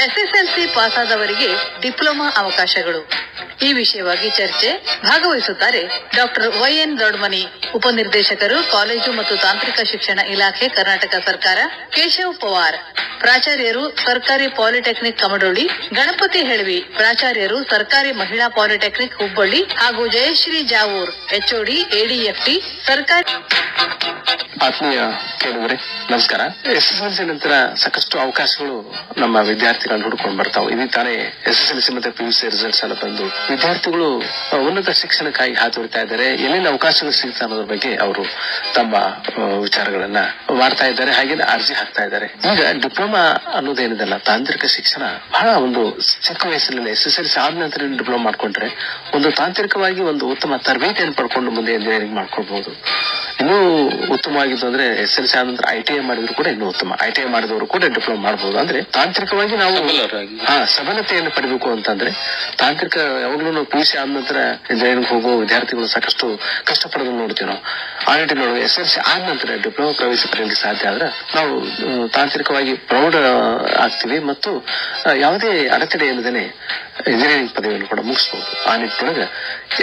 SSLC ಪಾಸಾದವರಿಗೆ diploma ಅವಕಾಶಗಳು ಈ ವಿಷಯವಾಗಿ ಚರ್ಚೆ ಭಾಗವಹಿಸುತ್ತಾರೆ ಡಾಕ್ಟರ್ ವೈಎನ್ ದೊಡ್ಮನಿ, ಉಪನಿರ್ದೇಶಕರು, ಕಾಲೇಜು ಮತ್ತು ತಾಂತ್ರಿಕ ಶಿಕ್ಷಣ ಇಲಾಖೆ, ಕರ್ನಾಟಕ ಸರ್ಕಾರ, ಕೇಶವ್ ಪವಾರ್, ಪ್ರಾಚಾರ್ಯರು, ಸರ್ಕಾರಿ ಪಾಲಿಟೆಕ್ನಿಕ್ ಕಮಡೋಳಿ, ಗಣಪತಿ ಹೆಳವಿ, ಪ್ರಾಚಾರ್ಯರು, ಸರ್ಕಾರಿ ಮಹಿಳಾ ಪಾಲಿಟೆಕ್ನಿಕ್ ಹುಬ್ಬಳ್ಳಿ ಹಾಗೂ ಜಯಶ್ರೀ ಜಾವೂರ್, ಎಚ್ಒಡಿ, ಎಡಿಎಫ್ಟಿ, ಸರ್ಕಾರಿ. ಆತ್ಮೀಯ ಕೇಳಿದ್ರೆ ನಮಸ್ಕಾರ. ಎಸ್ಎಸ್ಎಲ್ಸಿ ನಂತರ ಸಾಕಷ್ಟು ಅವಕಾಶಗಳು ನಮ್ಮ ವಿದ್ಯಾರ್ಥಿಗಳನ್ನ ಹುಡ್ಕೊಂಡು ಬರ್ತಾವೆ. ಇದು ತಾನೇ ಎಸ್ಎಸ್ಎಲ್ಸಿ ಮತ್ತೆ ಪಿಯುಸಿ ರಿಸಲ್ಟ್ಸ್ ಎಲ್ಲ ಬಂದು ವಿದ್ಯಾರ್ಥಿಗಳು ಉನ್ನತ ಶಿಕ್ಷಣಕ್ಕಾಗಿ ಹಾತೊರಿತಾ ಇದ್ದಾರೆ. ಏನೇನು ಅವಕಾಶಗಳು ಸಿಗ್ತಾ ಅನ್ನೋದ್ರ ಬಗ್ಗೆ ಅವರು ತಮ್ಮ ವಿಚಾರಗಳನ್ನ ಮಾಡ್ತಾ ಇದ್ದಾರೆ, ಹಾಗೆ ಅರ್ಜಿ ಹಾಕ್ತಾ ಇದ್ದಾರೆ. ಈಗ ಡಿಪ್ಲೊಮಾ ಅನ್ನೋದೇನಿದೆಲ್ಲ ತಾಂತ್ರಿಕ ಶಿಕ್ಷಣ ಬಹಳ ಒಂದು ಚಿಕ್ಕ ವಯಸ್ಸಿನಲ್ಲಿ ಎಸ್ಎಸ್ಎಲ್ಸಿ ಆದ ನಂತರ ಡಿಪ್ಲೊಮಾ ಮಾಡ್ಕೊಂಡ್ರೆ ಒಂದು ತಾಂತ್ರಿಕವಾಗಿ ಒಂದು ಉತ್ತಮ ತರಬೇತಿಯನ್ನು ಪಡ್ಕೊಂಡು ಮುಂದೆ ಇಂಜಿನಿಯರಿಂಗ್ ಮಾಡ್ಕೊಳ್ಬಹುದು. ಇನ್ನೂ ಉತ್ತಮವಾಗಿದ್ದು ಅಂದ್ರೆ ಎಸ್ಎಲ್ಸಿ ಆದ ನಂತರ ಐಟಿಐ ಮಾಡಿದ್ರು ಕೂಡ ಇನ್ನೂ ಉತ್ತಮ. ಐಟಿಐ ಮಾಡಿದವರು ಕೂಡ ಡಿಪ್ಲೊಮಾ ಮಾಡಬಹುದು. ಅಂದ್ರೆ ತಾಂತ್ರಿಕವಾಗಿ ನಾವು ಸಬಲತೆಯನ್ನು ಪಡಿಬೇಕು ಅಂತಂದ್ರೆ ತಾಂತ್ರಿಕ ಯಾವಾಗ್ಲೂ ನಾವು ಪಿಯುಸಿ ಆದ ನಂತರ ಇಂಜಿನಿಯರಿಂಗ್ ಹೋಗೋ ವಿದ್ಯಾರ್ಥಿಗಳು ಸಾಕಷ್ಟು ಕಷ್ಟಪಡೋದನ್ನ ನೋಡ್ತೀವಿ ನಾವು. ಆ ನಿಟ್ಟಿನೊಳಗೆ ಎಸ್ಎಲ್ಸಿ ಆದ ನಂತರ ಡಿಪ್ಲೊಮಾ ಪ್ರವೇಶ ಪಡೆಯಲಿಕ್ಕೆ ಸಾಧ್ಯ ಆದ್ರೆ ನಾವು ತಾಂತ್ರಿಕವಾಗಿ ಪ್ರೌಢ ಆಗ್ತೀವಿ ಮತ್ತು ಯಾವುದೇ ಅಡೆತಡೆ ಇಲ್ಲದೇನೆ ಇಂಜಿನಿಯರಿಂಗ್ ಪದವಿಯನ್ನು ಕೂಡ ಮುಗಿಸಬಹುದು. ಆ ನಿಟ್ಟಿನೊಳಗೆ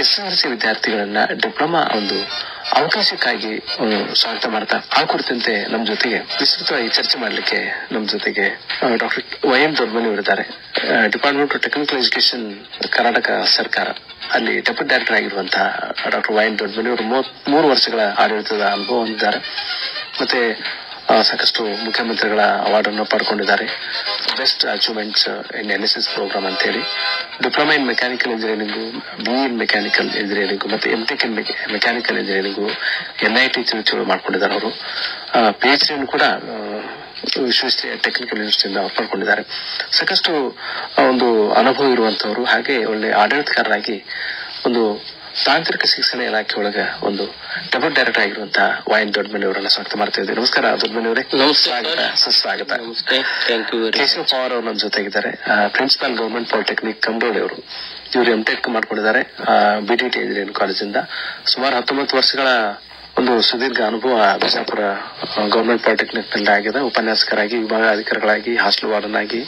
ಎಸ್ಎಲ್ಸಿ ವಿದ್ಯಾರ್ಥಿಗಳನ್ನ ಡಿಪ್ಲೊಮಾ ಒಂದು ಅವಕಾಶಕ್ಕಾಗಿ ಸ್ವಾಗತ ಮಾಡ್ತಾ ಆ ಕುರಿತಂತೆ ನಮ್ಮ ಜೊತೆಗೆ ವಿಸ್ತೃತವಾಗಿ ಚರ್ಚೆ ಮಾಡಲಿಕ್ಕೆ ನಮ್ಮ ಜೊತೆಗೆ ಡಾಕ್ಟರ್ ವೈಎಂ ದೊಡ್ಮನಿ ಅವರಿದ್ದಾರೆ. Department of technical education, Karnataka ಸರ್ಕಾರ, ಅಲ್ಲಿ ಡೆಪ್ಯೂಟಿ ಡೈರೆಕ್ಟರ್ ಆಗಿರುವಂತಹ ಡಾಕ್ಟರ್ ವೈಎಂ ದೊಡ್ಮನಿ ಅವರು 33 ವರ್ಷಗಳ ಆಡಳಿತದ ಅನುಭವ ಹೊಂದಿದ್ದಾರೆ. ಮತ್ತೆ ಸಾಕಷ್ಟು ಮುಖ್ಯಮಂತ್ರಿಗಳ ಅವಾರ್ಡ್ ಅನ್ನು ಪಡ್ಕೊಂಡಿದ್ದಾರೆ. Best achievements in NSS program ಅಂತ ಹೇಳಿ diploma in mechanical engineering, BE in mechanical engineering ಮತ್ತೆ MTech in mechanical engineering NIT Trichy ಮಾಡ್ಕೊಂಡಿದ್ದಾರೆ. ಅವರು ಪಿಎಚ್ಡಿ ಅನ್ನು ಕೂಡ ವಿಶ್ವೇಶ್ವರಯ್ಯ ಟೆಕ್ನಿಕಲ್ ಯೂನಿವರ್ಸಿಟಿಯಿಂದ ಪಡ್ಕೊಂಡಿದ್ದಾರೆ. ಸಾಕಷ್ಟು ಒಂದು ಅನುಭವ ಇರುವಂತವರು, ಹಾಗೆ ಒಳ್ಳೆ ಆಡಳಿತಗಾರರಾಗಿ ಒಂದು ತಾಂತ್ರಿಕ ಶಿಕ್ಷಣ ಇಲಾಖೆ ಒಳಗ ಒಂದು ಡೆಪ್ಯೂಟಿ ಡೈರೆಕ್ಟರ್ ಆಗಿರುವಂತಹ ವೈಎನ್ ದೊಡ್ಮನಿ ಅವರನ್ನ ಸ್ವಾಗತ ಮಾಡ್ತಾ ಇದ್ದೀವಿ. ನಮಸ್ಕಾರ ದೊಡ್ಮನಿ ಅವರೇ. ಸುಸ್ವಾಗತ. ಕೇಶವ್ ಪವಾರ್ ಅವರು ನಮ್ಮ ಜೊತೆಗಿದ್ದಾರೆ, ಪ್ರಿನ್ಸಿಪಾಲ್ ಗವರ್ಮೆಂಟ್ ಪಾಲಿಟೆಕ್ನಿಕ್ ಕಮಡೋಳಿ ಅವರು. ಇವರು ಎಂಟೆಕ್ ಮಾಡ್ಕೊಂಡಿದ್ದಾರೆ ಬಿಟಿಟಿ ಇಂಜಿನಿಯರಿಂಗ್ ಕಾಲೇಜಿಂದ. ಸುಮಾರು 19 ವರ್ಷಗಳ ಒಂದು ಸುದೀರ್ಘ ಅನುಭವ ಬಿಜಾಪುರ ಗವರ್ಮೆಂಟ್ ಪಾಲಿಟೆಕ್ನಿಕ್ ನಲ್ಲಿ ಆಗಿದೆ. ಉಪನ್ಯಾಸಕರಾಗಿ, ವಿಭಾಗಾಧಿಕಾರಿಗಳಾಗಿ, ಹಾಸ್ಟೆಲ್ ವಾರ್ಡನ್ ಆಗಿ,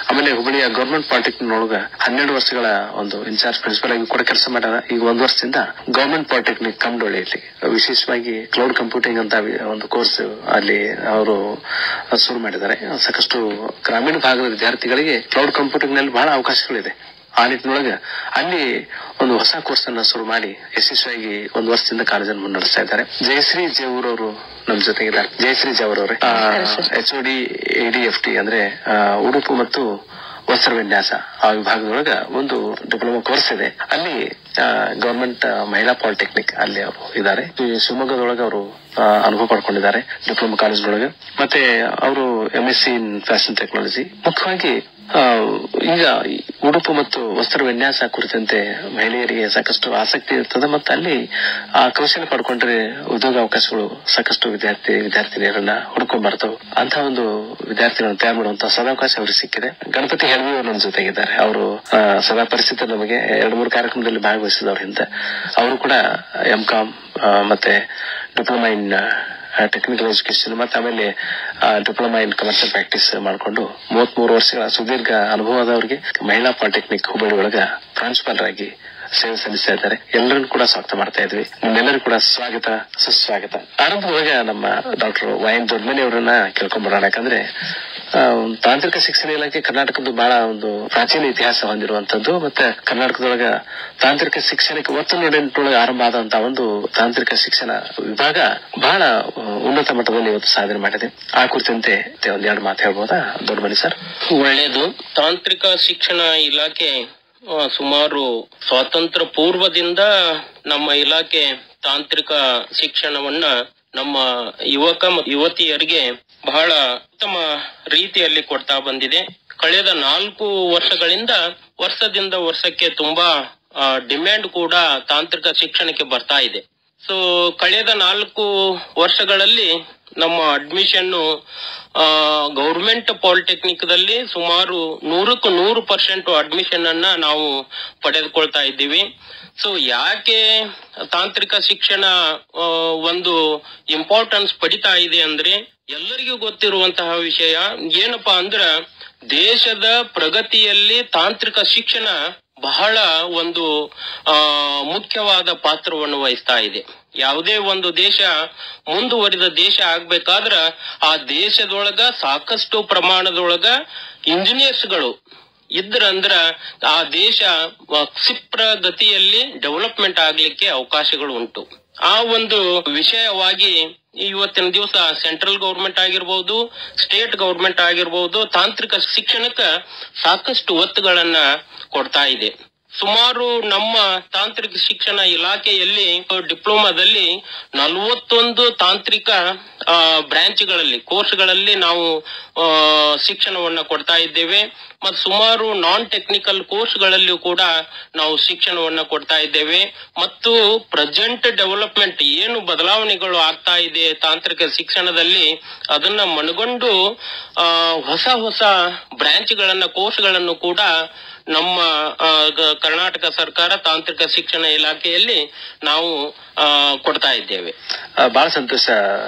ಆಮೇಲೆ ಹುಬ್ಬಳ್ಳಿಯ ಗವರ್ಮೆಂಟ್ ಪಾಲಿಟೆಕ್ನಿಕ್ ಒಳಗ 12 ವರ್ಷಗಳ ಒಂದು ಇನ್ಚಾರ್ಜ್ ಪ್ರಿನ್ಸಿಪಲ್ ಆಗಿ ಕೂಡ ಕೆಲಸ ಮಾಡ್ಯಾರ. ಈಗ 1 ವರ್ಷದಿಂದ ಗವರ್ಮೆಂಟ್ ಪಾಲಿಟೆಕ್ನಿಕ್ ಕಮಡೋಳಿಯಲ್ಲಿ ವಿಶೇಷವಾಗಿ ಕ್ಲೌಡ್ ಕಂಪ್ಯೂಟಿಂಗ್ ಅಂತ ಒಂದು ಕೋರ್ಸ್ ಅಲ್ಲಿ ಅವರು ಶುರು ಮಾಡಿದ್ದಾರೆ. ಸಾಕಷ್ಟು ಗ್ರಾಮೀಣ ಭಾಗದ ವಿದ್ಯಾರ್ಥಿಗಳಿಗೆ ಕ್ಲೌಡ್ ಕಂಪ್ಯೂಟಿಂಗ್ ನಲ್ಲಿ ಬಹಳ ಅವಕಾಶಗಳಿದೆ. ಆ ನಿಟ್ಟಿನೊಳಗೆ ಅಲ್ಲಿ ಒಂದು ಹೊಸ ಕೋರ್ಸ್ ಅನ್ನ ಶುರು ಮಾಡಿ ಯಶಸ್ವಿಯಾಗಿ 1 ವರ್ಷದಿಂದ ಕಾಲೇಜನ್ನು ಮುನ್ನಡೆಸ್ತಾ ಇದ್ದಾರೆ. ಜಯಶ್ರೀ ಜಾವೂರ್ ಅವರು ನಮ್ಮ ಜೊತೆಗಿದ್ದಾರೆ. ಜಯಶ್ರೀ ಜಾವೂರ್ ಅವರೇ, ಎಚ್ಒಡಿ, ಎಡಿಎಫ್ಟಿ ಅಂದ್ರೆ ಉಡುಪು ಮತ್ತು ವಸ್ತ್ರ ವಿನ್ಯಾಸ ಆ ವಿಭಾಗದೊಳಗ ಒಂದು ಡಿಪ್ಲೊಮಾ ಕೋರ್ಸ್ ಇದೆ. ಅಲ್ಲಿ ಗವರ್ಮೆಂಟ್ ಮಹಿಳಾ ಪಾಲಿಟೆಕ್ನಿಕ್ ಅಲ್ಲಿ ಅವರು ಇದ್ದಾರೆ. ಶಿವಮೊಗ್ಗದೊಳಗ ಅವರು ಅನುಭವ ಪಡ್ಕೊಂಡಿದ್ದಾರೆ ಡಿಪ್ಲೊಮಾ ಕಾಲೇಜ್ನೊಳಗೆ. ಮತ್ತೆ ಅವರು ಎಂಎಸ್ಸಿ ಇನ್ ಫ್ಯಾಷನ್ ಟೆಕ್ನಾಲಜಿ. ಮುಖ್ಯವಾಗಿ ಈಗ ಉಡುಪು ಮತ್ತು ವಸ್ತ್ರ ವಿನ್ಯಾಸ ಕುರಿತಂತೆ ಮಹಿಳೆಯರಿಗೆ ಸಾಕಷ್ಟು ಆಸಕ್ತಿ ಇರ್ತದೆ ಮತ್ತು ಅಲ್ಲಿ ಆ ಕೌಶಲ್ಯ ಪಡ್ಕೊಂಡ್ರೆ ಉದ್ಯೋಗ ಅವಕಾಶಗಳು ಸಾಕಷ್ಟು ವಿದ್ಯಾರ್ಥಿನಿಯರನ್ನ ಹುಡ್ಕೊಂಡ್ ಬರ್ತಾವೆ. ಅಂತ ಒಂದು ವಿದ್ಯಾರ್ಥಿಗಳನ್ನ ತಯಾರು ಮಾಡುವಂತಹ ಸದಾವಕಾಶ ಅವ್ರಿಗೆ ಸಿಕ್ಕಿದೆ. ಗಣಪತಿ ಹೆಳವಿ ಅವರು ನಮ್ಮ ಜೊತೆಗಿದ್ದಾರೆ. ಅವರು ಸದಾ ಪರಿಸ್ಥಿತಿ ನಮಗೆ 2-3 ಕಾರ್ಯಕ್ರಮದಲ್ಲಿ ಭಾಗವಹಿಸಿದವ್ರ ಹಿಂದೆ. ಅವರು ಕೂಡ ಎಂ.ಕಾಮ್ ಮತ್ತೆ ಡಿಪ್ಲೊಮಾ ಇನ್ ಟೆಕ್ನಿಕಲ್ ಎಜುಕೇಶನ್ ಮತ್ತೆ ಆಮೇಲೆ ಡಿಪ್ಲೊಮಾ ಇನ್ ಕಮರ್ಷಿಯಲ್ ಪ್ರಾಕ್ಟೀಸ್ ಮಾಡಿಕೊಂಡು 33 ವರ್ಷಗಳ ಸುದೀರ್ಘ ಅನುಭವದವರಿಗೆ ಮಹಿಳಾ ಪಾಲಿಟೆಕ್ನಿಕ್ ಹುಬ್ಬಳ್ಳಿ ಒಳಗ ಪ್ರಾಂಶುಪಾಲರ್ ಆಗಿ ಸೇವೆ ಸಲ್ಲಿಸ್ತಾ ಇದ್ದಾರೆ. ಎಲ್ಲರನ್ನು ಕೂಡ ಸ್ವಾಗತ ಮಾಡ್ತಾ ಇದ್ವಿ. ನಿಮ್ಮೆಲ್ಲರೂ ಕೂಡ ಸ್ವಾಗತ, ಸುಸ್ವಾಗತ. ಆರಂಭದೊಳಗ ನಮ್ಮ ಡಾಕ್ಟರ್ ವೈಎನ್ ದೊಡ್ಮನಿ ಅವರನ್ನ ಕೇಳ್ಕೊಂಡ್ಬರೋಣ. ಯಾಕಂದ್ರೆ ತಾಂತ್ರಿಕ ಶಿಕ್ಷಣ ಇಲಾಖೆ ಕರ್ನಾಟಕದ್ದು ಬಹಳ ಒಂದು ಪ್ರಾಚೀನ ಇತಿಹಾಸ ಹೊಂದಿರುವಂತದ್ದು. ಮತ್ತೆ ಕರ್ನಾಟಕದೊಳಗ ತಾಂತ್ರಿಕ ಶಿಕ್ಷಣಕ್ಕೆ ಒತ್ತು ನೀಡಿನೊಳಗೆ ಆರಂಭ ಆದಂತಹ ಒಂದು ತಾಂತ್ರಿಕ ಶಿಕ್ಷಣ ವಿಭಾಗ ಬಹಳ ಉನ್ನತ ಮಟ್ಟದಲ್ಲಿ ಇವತ್ತು ಸಾಧನೆ ಮಾಡಿದೆ. ಆ ಕುರಿತಂತೆ ಒಂದೆರಡು ಮಾತು ಹೇಳ್ಬೋದಾ ದೊಡ್ಡಮನಿ ಸರ್? ಒಳ್ಳೆಯದು. ತಾಂತ್ರಿಕ ಶಿಕ್ಷಣ ಇಲಾಖೆ ಸುಮಾರು ಸ್ವಾತಂತ್ರ್ಯ ಪೂರ್ವದಿಂದ ನಮ್ಮ ಇಲಾಖೆ ತಾಂತ್ರಿಕ ಶಿಕ್ಷಣವನ್ನ ನಮ್ಮ ಯುವತಿಯರಿಗೆ ಬಹಳ ಉತ್ತಮ ರೀತಿಯಲ್ಲಿ ಕೊಡ್ತಾ ಬಂದಿದೆ. ಕಳೆದ 4 ವರ್ಷಗಳಿಂದ ವರ್ಷದಿಂದ ವರ್ಷಕ್ಕೆ ತುಂಬಾ ಡಿಮ್ಯಾಂಡ್ ಕೂಡ ತಾಂತ್ರಿಕ ಶಿಕ್ಷಣಕ್ಕೆ ಬರ್ತಾ ಇದೆ. ಸೊ ಕಳೆದ 4 ವರ್ಷಗಳಲ್ಲಿ ನಮ್ಮ ಅಡ್ಮಿಷನ್ ಗೌರ್ಮೆಂಟ್ ಪಾಲಿಟೆಕ್ನಿಕ್ ದಲ್ಲಿ ಸುಮಾರು 100% ಅಡ್ಮಿಷನ್ ಅನ್ನ ನಾವು ಪಡೆದುಕೊಳ್ತಾ ಇದ್ದೀವಿ. ಸೊ ಯಾಕೆ ತಾಂತ್ರಿಕ ಶಿಕ್ಷಣ ಒಂದು ಇಂಪಾರ್ಟೆನ್ಸ್ ಪಡಿತಾ ಇದೆ ಅಂದ್ರೆ ಎಲ್ಲರಿಗೂ ಗೊತ್ತಿರುವಂತಹ ವಿಷಯ ಏನಪ್ಪಾ ಅಂದ್ರ ದೇಶದ ಪ್ರಗತಿಯಲ್ಲಿ ತಾಂತ್ರಿಕ ಶಿಕ್ಷಣ ಬಹಳ ಒಂದು ಮುಖ್ಯವಾದ ಪಾತ್ರವನ್ನು ವಹಿಸ್ತಾ ಇದೆ. ಯಾವುದೇ ಒಂದು ದೇಶ ಮುಂದುವರಿದ ದೇಶ ಆಗ್ಬೇಕಾದ್ರ ಆ ದೇಶದೊಳಗ ಸಾಕಷ್ಟು ಪ್ರಮಾಣದೊಳಗ ಇಂಜಿನಿಯರ್ಸ್ಗಳು ಇದ್ರಂದ್ರ ಆ ದೇಶ ಕ್ಷಿಪ್ರ ಗತಿಯಲ್ಲಿ ಡೆವಲಪ್ಮೆಂಟ್ ಆಗ್ಲಿಕ್ಕೆ ಅವಕಾಶಗಳು ಉಂಟು. ಆ ಒಂದು ವಿಷಯವಾಗಿ ಇವತ್ತಿನ ದಿವಸ ಸೆಂಟ್ರಲ್ ಗವರ್ಮೆಂಟ್ ಆಗಿರ್ಬಹುದು, ಸ್ಟೇಟ್ ಗವರ್ಮೆಂಟ್ ಆಗಿರ್ಬಹುದು, ತಾಂತ್ರಿಕ ಶಿಕ್ಷಣಕ್ಕೆ ಸಾಕಷ್ಟು ಒತ್ತುಗಳನ್ನ ಕೊಡ್ತಾ ಇದೆ. ಸುಮಾರು ನಮ್ಮ ತಾಂತ್ರಿಕ ಶಿಕ್ಷಣ ಇಲಾಖೆಯಲ್ಲಿ ಡಿಪ್ಲೊಮಾದಲ್ಲಿ 41 ತಾಂತ್ರಿಕ ಬ್ರಾಂಚ್ಗಳಲ್ಲಿ ಕೋರ್ಸ್ಗಳಲ್ಲಿ ನಾವು ಶಿಕ್ಷಣವನ್ನ ಕೊಡ್ತಾ ಇದ್ದೇವೆ. ಮತ್ತು ಸುಮಾರು ನಾನ್ ಟೆಕ್ನಿಕಲ್ ಕೋರ್ಸ್ಗಳಲ್ಲಿಯೂ ಕೂಡ ನಾವು ಶಿಕ್ಷಣವನ್ನ ಕೊಡ್ತಾ ಇದ್ದೇವೆ. ಮತ್ತು ಪ್ರೆಸೆಂಟ್ ಡೆವಲಪ್ಮೆಂಟ್ ಏನು ಬದಲಾವಣೆಗಳು ಆಗ್ತಾ ಇದೆ ತಾಂತ್ರಿಕ ಶಿಕ್ಷಣದಲ್ಲಿ ಅದನ್ನ ಮನಗೊಂಡು ಹೊಸ ಹೊಸ ಬ್ರಾಂಚ್ಗಳನ್ನ ಕೋರ್ಸ್ಗಳನ್ನು ಕೂಡ ನಮ್ಮ ಕರ್ನಾಟಕ ಸರ್ಕಾರ ತಾಂತ್ರಿಕ ಶಿಕ್ಷಣ ಇಲಾಖೆಯಲ್ಲಿ ನಾವು ಕೊಡ್ತಾ ಇದ್ದೇವೆ. ಬಹಳ ಸಂತೋಷ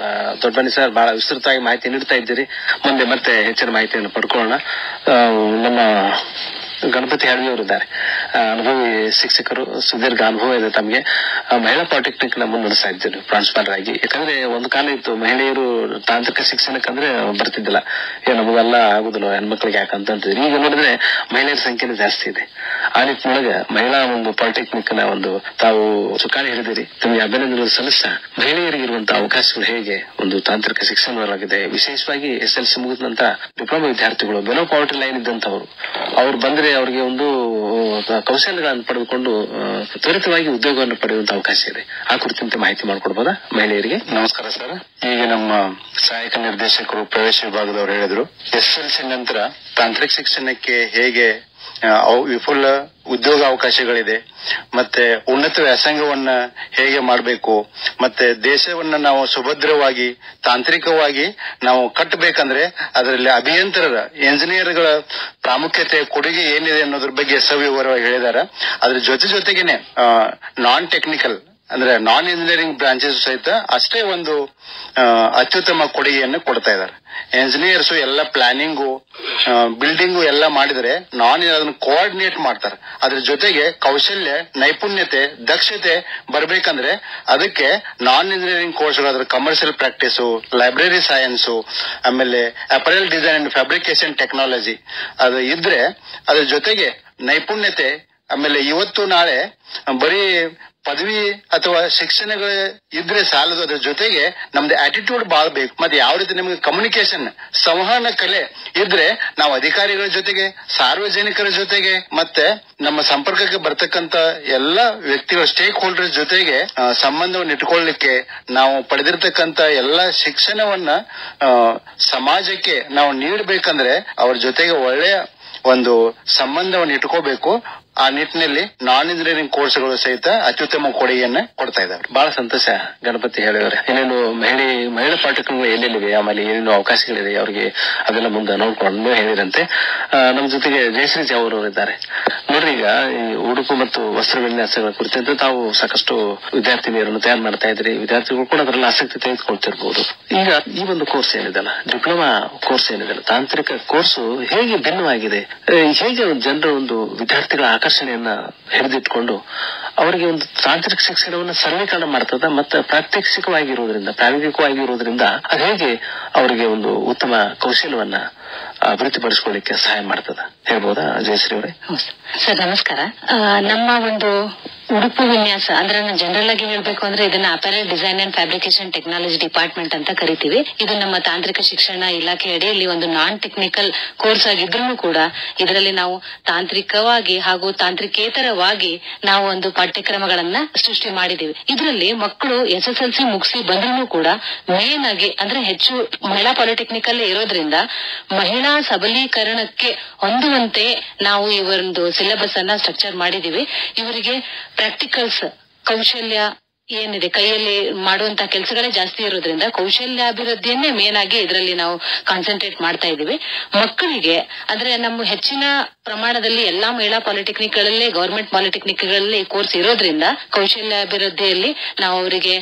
ದೊಡ್ಡಮನಿ ಸರ್, ಬಹಳ ವಿಸ್ತೃತವಾಗಿ ಮಾಹಿತಿ ನೀಡ್ತಾ ಇದ್ದೀರಿ. ಮುಂದೆ ಮತ್ತೆ ಹೆಚ್ಚಿನ ಮಾಹಿತಿಯನ್ನು ಪಡ್ಕೊಳ್ಳೋಣ. ನಮ್ಮ ಗಣಪತಿ ಹಳ್ವಿ ಅವರು ಇದ್ದಾರೆ, ಅನುಭವಿ ಶಿಕ್ಷಕರು, ಸುದೀರ್ಘ ಅನುಭವ ಇದೆ ತಮಗೆ. ಮಹಿಳಾ ಪಾಲಿಟೆಕ್ನಿಕ್ ನ ಮುನ್ನಡೆಸ್ತಾ ಇದ್ದೀರಿ ಪ್ರಾಂಶುಪಾಲರ್ ಆಗಿ. ಯಾಕಂದ್ರೆ ಒಂದು ಕಾಲ ಇತ್ತು ಮಹಿಳೆಯರು ತಾಂತ್ರಿಕ ಶಿಕ್ಷಣಕ್ಕಂದ್ರೆ ಬರ್ತಿದ್ದಿಲ್ಲ, ನಮಗೆಲ್ಲ ಆಗುದಿಲ್ಲ ಹೆಣ್ಮಕ್ಳಿಗೆ ಯಾಕಂತಿದ್ರಿ. ಈಗ ನೋಡಿದ್ರೆ ಮಹಿಳೆಯರ ಸಂಖ್ಯೆನೇ ಜಾಸ್ತಿ ಇದೆ. ಆ ನಿಟ್ಟಿನೊಳಗೆ ಮಹಿಳಾ ಒಂದು ಪಾಲಿಟೆಕ್ನಿಕ್ ನ ಒಂದು ತಾವು ಚುಕ್ಕಾಣಿ ಹಿಡಿದಿರಿ, ನಿಮಗೆ ಅಭಿನಂದನೆ ಸಲ್ಲಿಸ. ಮಹಿಳೆಯರಿಗಿರುವಂತಹ ಅವಕಾಶಗಳು ಹೇಗೆ ಒಂದು ತಾಂತ್ರಿಕ ಶಿಕ್ಷಣವಾಗಿದೆ, ವಿಶೇಷವಾಗಿ SLC ಮುಗಿದ ನಂತರ ಡಿಪ್ಲೊಮಾ ವಿದ್ಯಾರ್ಥಿಗಳು ಬೆಲೋ ಪಾವರ್ಟಿ ಲೈನ್ ಇದ್ದಂತವ್ರು ಅವ್ರು ಬಂದ್ರೆ ಅವರಿಗೆ ಒಂದು ಕೌಶಲ್ಯಗಳನ್ನು ಪಡೆದುಕೊಂಡು ತ್ವರಿತವಾಗಿ ಉದ್ಯೋಗವನ್ನು ಪಡೆಯುವಂತ ಅವಕಾಶ ಇದೆ. ಆ ಕುರಿತಂತೆ ಮಾಹಿತಿ ಮಾಡಿಕೊಡ್ಬೋದಾ ಮಹಿಳೆಯರಿಗೆ? ನಮಸ್ಕಾರ ಸರ್. ಈಗ ನಮ್ಮ ಸಹಾಯಕ ನಿರ್ದೇಶಕರು ಪ್ರವೇಶ ವಿಭಾಗದವರು ಹೇಳಿದ್ರು, SLC ನಂತರ ತಾಂತ್ರಿಕ ಶಿಕ್ಷಣಕ್ಕೆ ಹೇಗೆ ವಿಪುಲ ಉದ್ಯೋಗ ಅವಕಾಶಗಳಿದೆ, ಮತ್ತೆ ಉನ್ನತ ವ್ಯಾಸಂಗವನ್ನ ಹೇಗೆ ಮಾಡಬೇಕು, ಮತ್ತೆ ದೇಶವನ್ನ ನಾವು ಸುಭದ್ರವಾಗಿ ತಾಂತ್ರಿಕವಾಗಿ ನಾವು ಕಟ್ಟಬೇಕಂದ್ರೆ ಅದರಲ್ಲಿ ಅಭಿಯಂತರರ ಎಂಜಿನಿಯರ್ಗಳ ಪ್ರಾಮುಖ್ಯತೆ ಕೊಡುಗೆ ಏನಿದೆ ಅನ್ನೋದ್ರ ಬಗ್ಗೆ ಸವಿವರವಾಗಿ ಹೇಳಿದಾರ. ಅದ್ರ ಜೊತೆಗೇನೆ ನಾನ್ ಟೆಕ್ನಿಕಲ್ ಅಂದ್ರೆ ನಾನ್ ಇಂಜಿನಿಯರಿಂಗ್ ಬ್ರಾಂಚಸ್ ಸಹಿತ ಅಷ್ಟೇ ಒಂದು ಅತ್ಯುತ್ತಮ ಕೊಡುಗೆಯನ್ನು ಕೊಡ್ತಾ ಇದ್ದಾರೆ. ಎಂಜಿನಿಯರ್ಸ್ ಎಲ್ಲ ಪ್ಲಾನಿಂಗು ಬಿಲ್ಡಿಂಗು ಎಲ್ಲ ಮಾಡಿದ್ರೆ ಅದನ್ನ ಕೋಆರ್ಡಿನೇಟ್ ಮಾಡ್ತಾರೆ. ಅದ್ರ ಜೊತೆಗೆ ಕೌಶಲ್ಯ, ನೈಪುಣ್ಯತೆ, ದಕ್ಷತೆ ಬರ್ಬೇಕಂದ್ರೆ ಅದಕ್ಕೆ ನಾನ್ ಇಂಜಿನಿಯರಿಂಗ್ ಕೋರ್ಸ್ಗಳು, ಅದ್ರ ಕಮರ್ಷಿಯಲ್ ಪ್ರಾಕ್ಟೀಸು, ಲೈಬ್ರರಿ ಸೈನ್ಸು, ಆಮೇಲೆ ಅಪರೆಲ್ ಡಿಸೈನ್ ಅಂಡ್ ಫ್ಯಾಬ್ರಿಕೇಶನ್ ಟೆಕ್ನಾಲಜಿ ಅದು ಇದ್ರೆ ಅದ್ರ ಜೊತೆಗೆ ನೈಪುಣ್ಯತೆ. ಆಮೇಲೆ ಇವತ್ತು ನಾಳೆ ಬರೀ ಪದವಿ ಅಥವಾ ಶಿಕ್ಷಣಗಳು ಇದ್ರೆ ಸಾಲದು, ಅದ್ರ ಜೊತೆಗೆ ನಮ್ದು ಆಟಿಟ್ಯೂಡ್ ಬಹಳ ಬೇಕು. ಮತ್ತೆ ಯಾವ ರೀತಿ ನಮಗೆ ಕಮ್ಯುನಿಕೇಶನ್, ಸಂವಹನ ಕಲೆ ಇದ್ರೆ ನಾವು ಅಧಿಕಾರಿಗಳ ಜೊತೆಗೆ, ಸಾರ್ವಜನಿಕರ ಜೊತೆಗೆ, ಮತ್ತೆ ನಮ್ಮ ಸಂಪರ್ಕಕ್ಕೆ ಬರ್ತಕ್ಕಂತ ಎಲ್ಲ ವ್ಯಕ್ತಿಗಳ ಸ್ಟೇಕ್ ಹೋಲ್ಡರ್ ಜೊತೆಗೆ ಸಂಬಂಧವನ್ನು ಇಟ್ಕೊಳ್ಳಿಕ್ಕೆ ನಾವು ಪಡೆದಿರ್ತಕ್ಕಂತ ಎಲ್ಲ ಶಿಕ್ಷಣವನ್ನ ಸಮಾಜಕ್ಕೆ ನಾವು ನೀಡಬೇಕಂದ್ರೆ ಅವ್ರ ಜೊತೆಗೆ ಒಳ್ಳೆಯ ಒಂದು ಸಂಬಂಧವನ್ನು ಇಟ್ಕೋಬೇಕು. ಆ ನಿಟ್ಟಿನಲ್ಲಿ ನಾನ್ ಇಂಜಿನಿಯರಿಂಗ್ ಕೋರ್ಸ್ಗಳು ಸಹಿತ ಅತ್ಯುತ್ತಮ ಕೊಡುಗೆಯನ್ನ ಕೊಡ್ತಾ ಇದ್ದಾರೆ. ಬಹಳ ಸಂತೋಷ ಗಣಪತಿ ಹೇಳಿದ್ರೆ. ಏನೇನು ಮಹಿಳಾ ಪಾಠಕಗಳು ಎಲ್ಲೆಲ್ಲಿವೆ, ಆಮೇಲೆ ಏನೇನು ಅವಕಾಶಗಳಿದೆ ಅವರಿಗೆ ಅದೆಲ್ಲ ಮುಂದೆ ನೋಡ್ಕೊಂಡು ಹೇಳಿರಂತೆ. ನಮ್ಮ ಜೊತೆಗೆ ಜಯಶ್ರೀ ಅವರು ಇದ್ದಾರೆ. ನೋಡ್ರಿ, ಈಗ ಈ ಉಡುಪು ಮತ್ತು ವಸ್ತ್ರ ವಿನ್ಯಾಸಗಳ ಕುರಿತಂತೆ ತಾವು ಸಾಕಷ್ಟು ವಿದ್ಯಾರ್ಥಿನಿಯರನ್ನು ತಯಾರು ಮಾಡ್ತಾ ಇದ್ರಿ. ವಿದ್ಯಾರ್ಥಿಗಳು ಕೂಡ ಅದರಲ್ಲಿ ಆಸಕ್ತಿ ತೆಗೆದುಕೊಳ್ತಿರ್ಬೋದು. ಈಗ ಈ ಒಂದು ಕೋರ್ಸ್ ಏನಿದೆಲ್ಲ, ಡಿಪ್ಲೊಮಾ ಕೋರ್ಸ್ ಏನಿದೆಲ್ಲ, ತಾಂತ್ರಿಕ ಕೋರ್ಸ್ ಹೇಗೆ ಭಿನ್ನವಾಗಿದೆ, ಹೇಗೆ ಜನರ ಒಂದು ವಿದ್ಯಾರ್ಥಿಗಳ ಆಕರ್ಷಣೆಯನ್ನ ಹಿಡಿದಿಟ್ಕೊಂಡು ಅವರಿಗೆ ಒಂದು ತಾಂತ್ರಿಕ ಶಿಕ್ಷಣವನ್ನು ಸರಳೀಕರಣ ಮಾಡ್ತದ, ಮತ್ತೆ ಪ್ರಾಯೋಗಿಕವಾಗಿರೋದ್ರಿಂದ ಅದು ಹೇಗೆ ಅವರಿಗೆ ಒಂದು ಉತ್ತಮ ಕೌಶಲ್ಯವನ್ನ ಅಭಿವೃದ್ಧಿಪಡಿಸಿಕೊಳ್ಳಿಕ್ಕೆ ಸಹಾಯ ಮಾಡ್ತದ ಹೇಳ್ಬೋದಾ ಜಯಶ್ರೀ ಅವರೇ? ಸರ್ ನಮಸ್ಕಾರ. ನಮ್ಮ ಒಂದು ಉಡುಪು ವಿನ್ಯಾಸ ಅಂದ್ರೆ ಜನರಲ್ ಆಗಿ ಹೇಳ್ಬೇಕು ಅಂದ್ರೆ ಇದನ್ನ apparel design and fabrication technology department ಅಂತ ಕರಿತೀವಿ. ಇದು ನಮ್ಮ ತಾಂತ್ರಿಕ ಶಿಕ್ಷಣ ಇಲಾಖೆ ಅಡಿಯಲ್ಲಿ ಒಂದು ನಾನ್ ಟೆಕ್ನಿಕಲ್ ಕೋರ್ಸ್ ಆಗಿದ್ರೂ ಕೂಡ ಇದರಲ್ಲಿ ನಾವು ತಾಂತ್ರಿಕವಾಗಿ ಹಾಗೂ ತಾಂತ್ರಿಕೇತರವಾಗಿ ನಾವು ಒಂದು ಪಠ್ಯಕ್ರಮಗಳನ್ನ ಸೃಷ್ಟಿ ಮಾಡಿದೀವಿ. ಇದರಲ್ಲಿ ಮಕ್ಕಳು SSLC ಮುಗಿಸಿ ಬಂದ್ರೂ ಕೂಡ ಮೇನ್ ಆಗಿ ಅಂದ್ರೆ ಹೆಚ್ಚು ಮಹಿಳಾ ಪಾಲಿಟೆಕ್ನಿಕಲ್ ಇರೋದ್ರಿಂದ ಮಹಿಳಾ ಸಬಲೀಕರಣಕ್ಕೆ ಹೊಂದುವಂತೆ ನಾವು ಇವರೊಂದು ಸಿಲೆಬಸ್ ಅನ್ನ ಸ್ಟ್ರಕ್ಚರ್ ಮಾಡಿದೀವಿ. ಇವರಿಗೆ ಪ್ರಾಕ್ಟಿಕಲ್ಸ್, ಕೌಶಲ್ಯ, ಏನಿದೆ ಕೈಯಲ್ಲಿ ಮಾಡುವಂತ ಕೆಲಸಗಳೇ ಜಾಸ್ತಿ ಇರೋದ್ರಿಂದ ಕೌಶಲ್ಯಾಭಿವೃದ್ಧಿಯನ್ನೇ ಮೇನ್ ಆಗಿ ಇದರಲ್ಲಿ ನಾವು ಕಾನ್ಸಂಟ್ರೇಟ್ ಮಾಡ್ತಾ ಇದೀವಿ. ಮಕ್ಕಳಿಗೆ ಅಂದ್ರೆ ನಮ್ಮ ಹೆಚ್ಚಿನ ಪ್ರಮಾಣದಲ್ಲಿ ಎಲ್ಲಾ ಮಹಿಳಾ ಪಾಲಿಟೆಕ್ನಿಕ್ ಗಳಲ್ಲೇ ಗವರ್ಮೆಂಟ್ ಪಾಲಿಟೆಕ್ನಿಕ್ ಗಳಲ್ಲಿ ಕೋರ್ಸ್ ಇರೋದ್ರಿಂದ ಕೌಶಲ್ಯಾಭಿವೃದ್ಧಿಯಲ್ಲಿ ನಾವು ಅವರಿಗೆ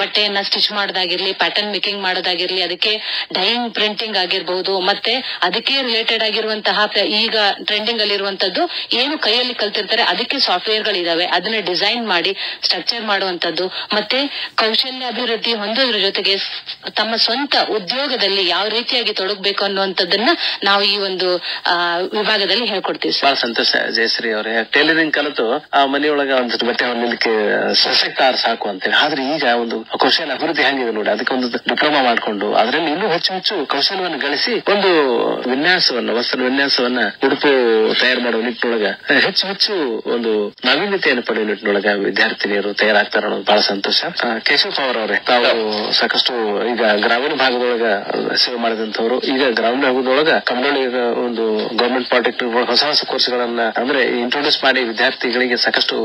ಬಟ್ಟೆಯನ್ನ ಸ್ಟಿಚ್ ಮಾಡೋದಾಗಿರ್ಲಿ, ಪ್ಯಾಟರ್ನ್ ಮೇಕಿಂಗ್ ಮಾಡೋದಾಗಿರ್ಲಿ, ಅದಕ್ಕೆ ಡೈಯಿಂಗ್ ಪ್ರಿಂಟಿಂಗ್ ಆಗಿರ್ಬಹುದು, ಮತ್ತೆ ಅದಕ್ಕೆ ರಿಲೇಟೆಡ್ ಆಗಿರುವಂತಹ ಈಗ ಟ್ರೆಂಡಿಂಗ್ ಅಲ್ಲಿರುವಂತದ್ದು ಏನು ಕೈಯಲ್ಲಿ ಕಲ್ತಿರ್ತಾರೆ ಅದಕ್ಕೆ ಸಾಫ್ಟ್ವೇರ್ ಗಳಿದಾವೆ, ಅದನ್ನ ಡಿಸೈನ್ ಮಾಡಿ ಸ್ಟ್ರಕ್ಚರ್ ಮಾಡುವಂತದ್ದು, ಮತ್ತೆ ಕೌಶಲ್ಯಾಭಿವೃದ್ಧಿ ಹೊಂದೋದ್ರ ಜೊತೆಗೆ ತಮ್ಮ ಸ್ವಂತ ಉದ್ಯೋಗದಲ್ಲಿ ಯಾವ ರೀತಿಯಾಗಿ ತೊಡಗಬೇಕು ಅನ್ನುವಂಥದ್ದನ್ನ ನಾವು ಈ ಒಂದು ವಿಭಾಗದಲ್ಲಿ ಹೇಳ್ಕೊಡ್ತೀವಿ. ಬಹಳ ಸಂತೋಷ ಜಯಶ್ರೀ ಅವರೇ. ಟೈಲರಿಂಗ್ ಕಲಿತು ಆ ಮನೆಯೊಳಗ ಒಂದು ಬಟ್ಟೆ ಹೊಲಿಲಿಕ್ಕೆ ಸಶಕ್ತ ಸಾಕು ಅಂತೇಳಿ, ಆದ್ರೆ ಈಗ ಒಂದು ಕೌಶಲ್ಯ ಅಭಿವೃದ್ಧಿ ಹೆಂಗಿದೆ ನೋಡಿ, ಅದಕ್ಕೆ ಒಂದು ಡಿಪ್ಲೊಮಾ ಮಾಡ್ಕೊಂಡು ಅದರಲ್ಲಿ ಇನ್ನೂ ಹೆಚ್ಚು ಕೌಶಲ್ಯವನ್ನು ಗಳಿಸಿ ಒಂದು ವಿನ್ಯಾಸವನ್ನ, ವಸ್ತ್ರ ವಿನ್ಯಾಸವನ್ನ, ಉಡುಪು ತಯಾರು ಮಾಡುವ ನಿಟ್ಟಿನೊಳಗ ಹೆಚ್ಚು ಒಂದು ನಾವೀನ್ಯತೆಯನ್ನು ಪಡೆಯುವ ನಿಟ್ಟಿನೊಳಗ ವಿದ್ಯಾರ್ಥಿನಿಯರು ತಯಾರಾಗ್ತಾರ ಅನ್ನೋದು ಬಹಳ ಸಂತೋಷ. ಕೇಶವ್ ಪವಾರ್ ಅವರೇ, ತಾವು ಸಾಕಷ್ಟು ಈಗ ಗ್ರಾಮೀಣ ಭಾಗದೊಳಗ ಸೇವೆ ಮಾಡಿದಂತವರು, ಈಗ ಗ್ರಾಮೀಣ ಭಾಗದೊಳಗ ಕಮ್ಮನಹಳ್ಳಿ ಒಂದು ಗವರ್ಮೆಂಟ್ ಪಾಲಿಟೆಕ್ನಿಕ್ ಹೊಸ ಕೋರ್ಸ್ಗಳನ್ನ ಅಂದ್ರೆ ಇಂಟ್ರೊಡ್ಯೂಸ್ ಮಾಡಿ ವಿದ್ಯಾರ್ಥಿಗಳಿಗೆ ಸಾಕಷ್ಟು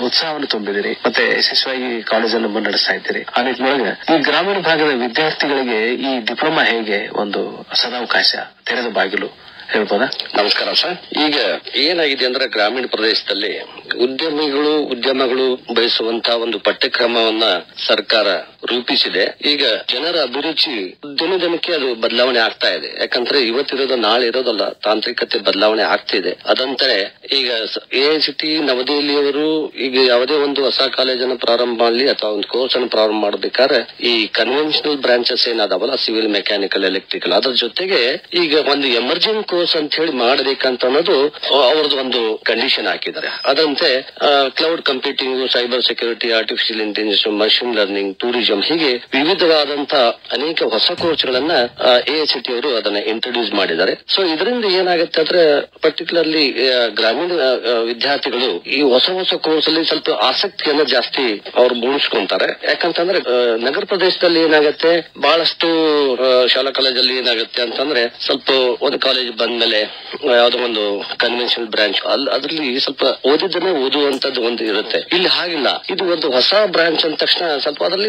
ಉತ್ಸಾಹವನ್ನು ತುಂಬಿದಿರಿ, ಮತ್ತೆ ಯಶಸ್ವಿಯಾಗಿ ಕಾಲೇಜನ್ನು ಮುನ್ನಡೆಸ್ತಾ ಇದ್ದೀರಿ. ಆ ನಿಟ್ಟಿನೊಳಗೆ ಈ ಗ್ರಾಮೀಣ ಭಾಗದ ವಿದ್ಯಾರ್ಥಿಗಳಿಗೆ ಈ ಡಿಪ್ಲೊಮಾ ಹೇಗೆ ಒಂದು ಸದಾವಕಾಶ, ತೆರೆದ ಬಾಗಿಲು ಹೇಳ್ಬೋದಾ? ನಮಸ್ಕಾರ ಸರ್. ಈಗ ಏನಾಗಿದೆ ಅಂದ್ರೆ ಗ್ರಾಮೀಣ ಪ್ರದೇಶದಲ್ಲಿ ಉದ್ಯಮಗಳು ಬಯಸುವಂತಹ ಒಂದು ಪಠ್ಯಕ್ರಮವನ್ನ ಸರ್ಕಾರ ರೂಪಿಸಿದೆ. ಈಗ ಜನರ ಅಭಿರುಚಿ ದಿನಕ್ಕೆ ಅದು ಬದಲಾವಣೆ ಆಗ್ತಾ ಇದೆ. ಯಾಕಂದ್ರೆ ಇವತ್ತಿರೋದು ನಾಳೆ ಇರೋದಲ್ಲ, ತಾಂತ್ರಿಕತೆ ಬದಲಾವಣೆ ಆಗ್ತಿದೆ. ಅದಂತಾರೆ ಈಗ AICT ನವದೆಹಲಿಯವರು ಈಗ ಯಾವುದೇ ಒಂದು ಹೊಸ ಕಾಲೇಜನ್ನು ಪ್ರಾರಂಭ ಮಾಡಲಿ ಅಥವಾ ಒಂದು ಕೋರ್ಸ್ ಅನ್ನು ಪ್ರಾರಂಭ ಮಾಡಬೇಕಾದ್ರೆ ಈ ಕನ್ವೆನ್ಷನಲ್ ಬ್ರಾಂಚಸ್ ಏನಾದವಲ್ಲ, ಸಿವಿಲ್, ಮೆಕ್ಯಾನಿಕಲ್, ಎಲೆಕ್ಟ್ರಿಕಲ್, ಅದ್ರ ಜೊತೆಗೆ ಈಗ ಒಂದು ಎಮರ್ಜಿಂಗ್ ಕೋರ್ಸ್ ಅಂತ ಹೇಳಿ ಮಾಡಬೇಕಂತ ಅನ್ನೋದು ಅವ್ರದ್ದು ಒಂದು ಕಂಡೀಷನ್ ಹಾಕಿದ್ದಾರೆ. ಅದಂತೆ cloud computing, cyber security, artificial intelligence, machine learning, tourism, ಹೀಗೆ ವಿವಿಧವಾದಂತಹ ಅನೇಕ ಹೊಸ ಕೋರ್ಸ್ ಗಳನ್ನ AICT ಅವರು ಅದನ್ನ ಇಂಟ್ರೊಡ್ಯೂಸ್ ಮಾಡಿದ್ದಾರೆ. ಸೊ ಇದರಿಂದ ಏನಾಗುತ್ತೆ ಅಂದ್ರೆ ಪರ್ಟಿಕ್ಯುಲರ್ಲಿ ಗ್ರಾಮೀಣ ವಿದ್ಯಾರ್ಥಿಗಳು ಈ ಹೊಸ ಕೋರ್ಸ್ ಅಲ್ಲಿ ಸ್ವಲ್ಪ ಆಸಕ್ತಿಯನ್ನ ಜಾಸ್ತಿ ಅವ್ರು ಮೂಡಿಸ್ಕೊಂತಾರೆ. ಯಾಕಂತಂದ್ರೆ ನಗರ ಪ್ರದೇಶದಲ್ಲಿ ಏನಾಗುತ್ತೆ, ಬಹಳಷ್ಟು ಶಾಲಾ ಕಾಲೇಜಲ್ಲಿ ಏನಾಗುತ್ತೆ ಅಂತಂದ್ರೆ ಸ್ವಲ್ಪ ಒಂದು ಕಾಲೇಜ್ ಬಂದ್ಮೇಲೆ ಯಾವ್ದೋ ಒಂದು ಕನ್ವೆನ್ಷನಲ್ ಬ್ರಾಂಚ್ ಅದ್ರಲ್ಲಿ ಸ್ವಲ್ಪ ಓದಿದ್ದನ್ನೇ ಓದುವಂತದ್ದು ಒಂದು ಇರುತ್ತೆ. ಇಲ್ಲಿ ಹಾಗಿಲ್ಲ, ಇದು ಒಂದು ಹೊಸ ಬ್ರಾಂಚ್ ಅಂದ ತಕ್ಷಣ ಸ್ವಲ್ಪ ಅದರಲ್ಲಿ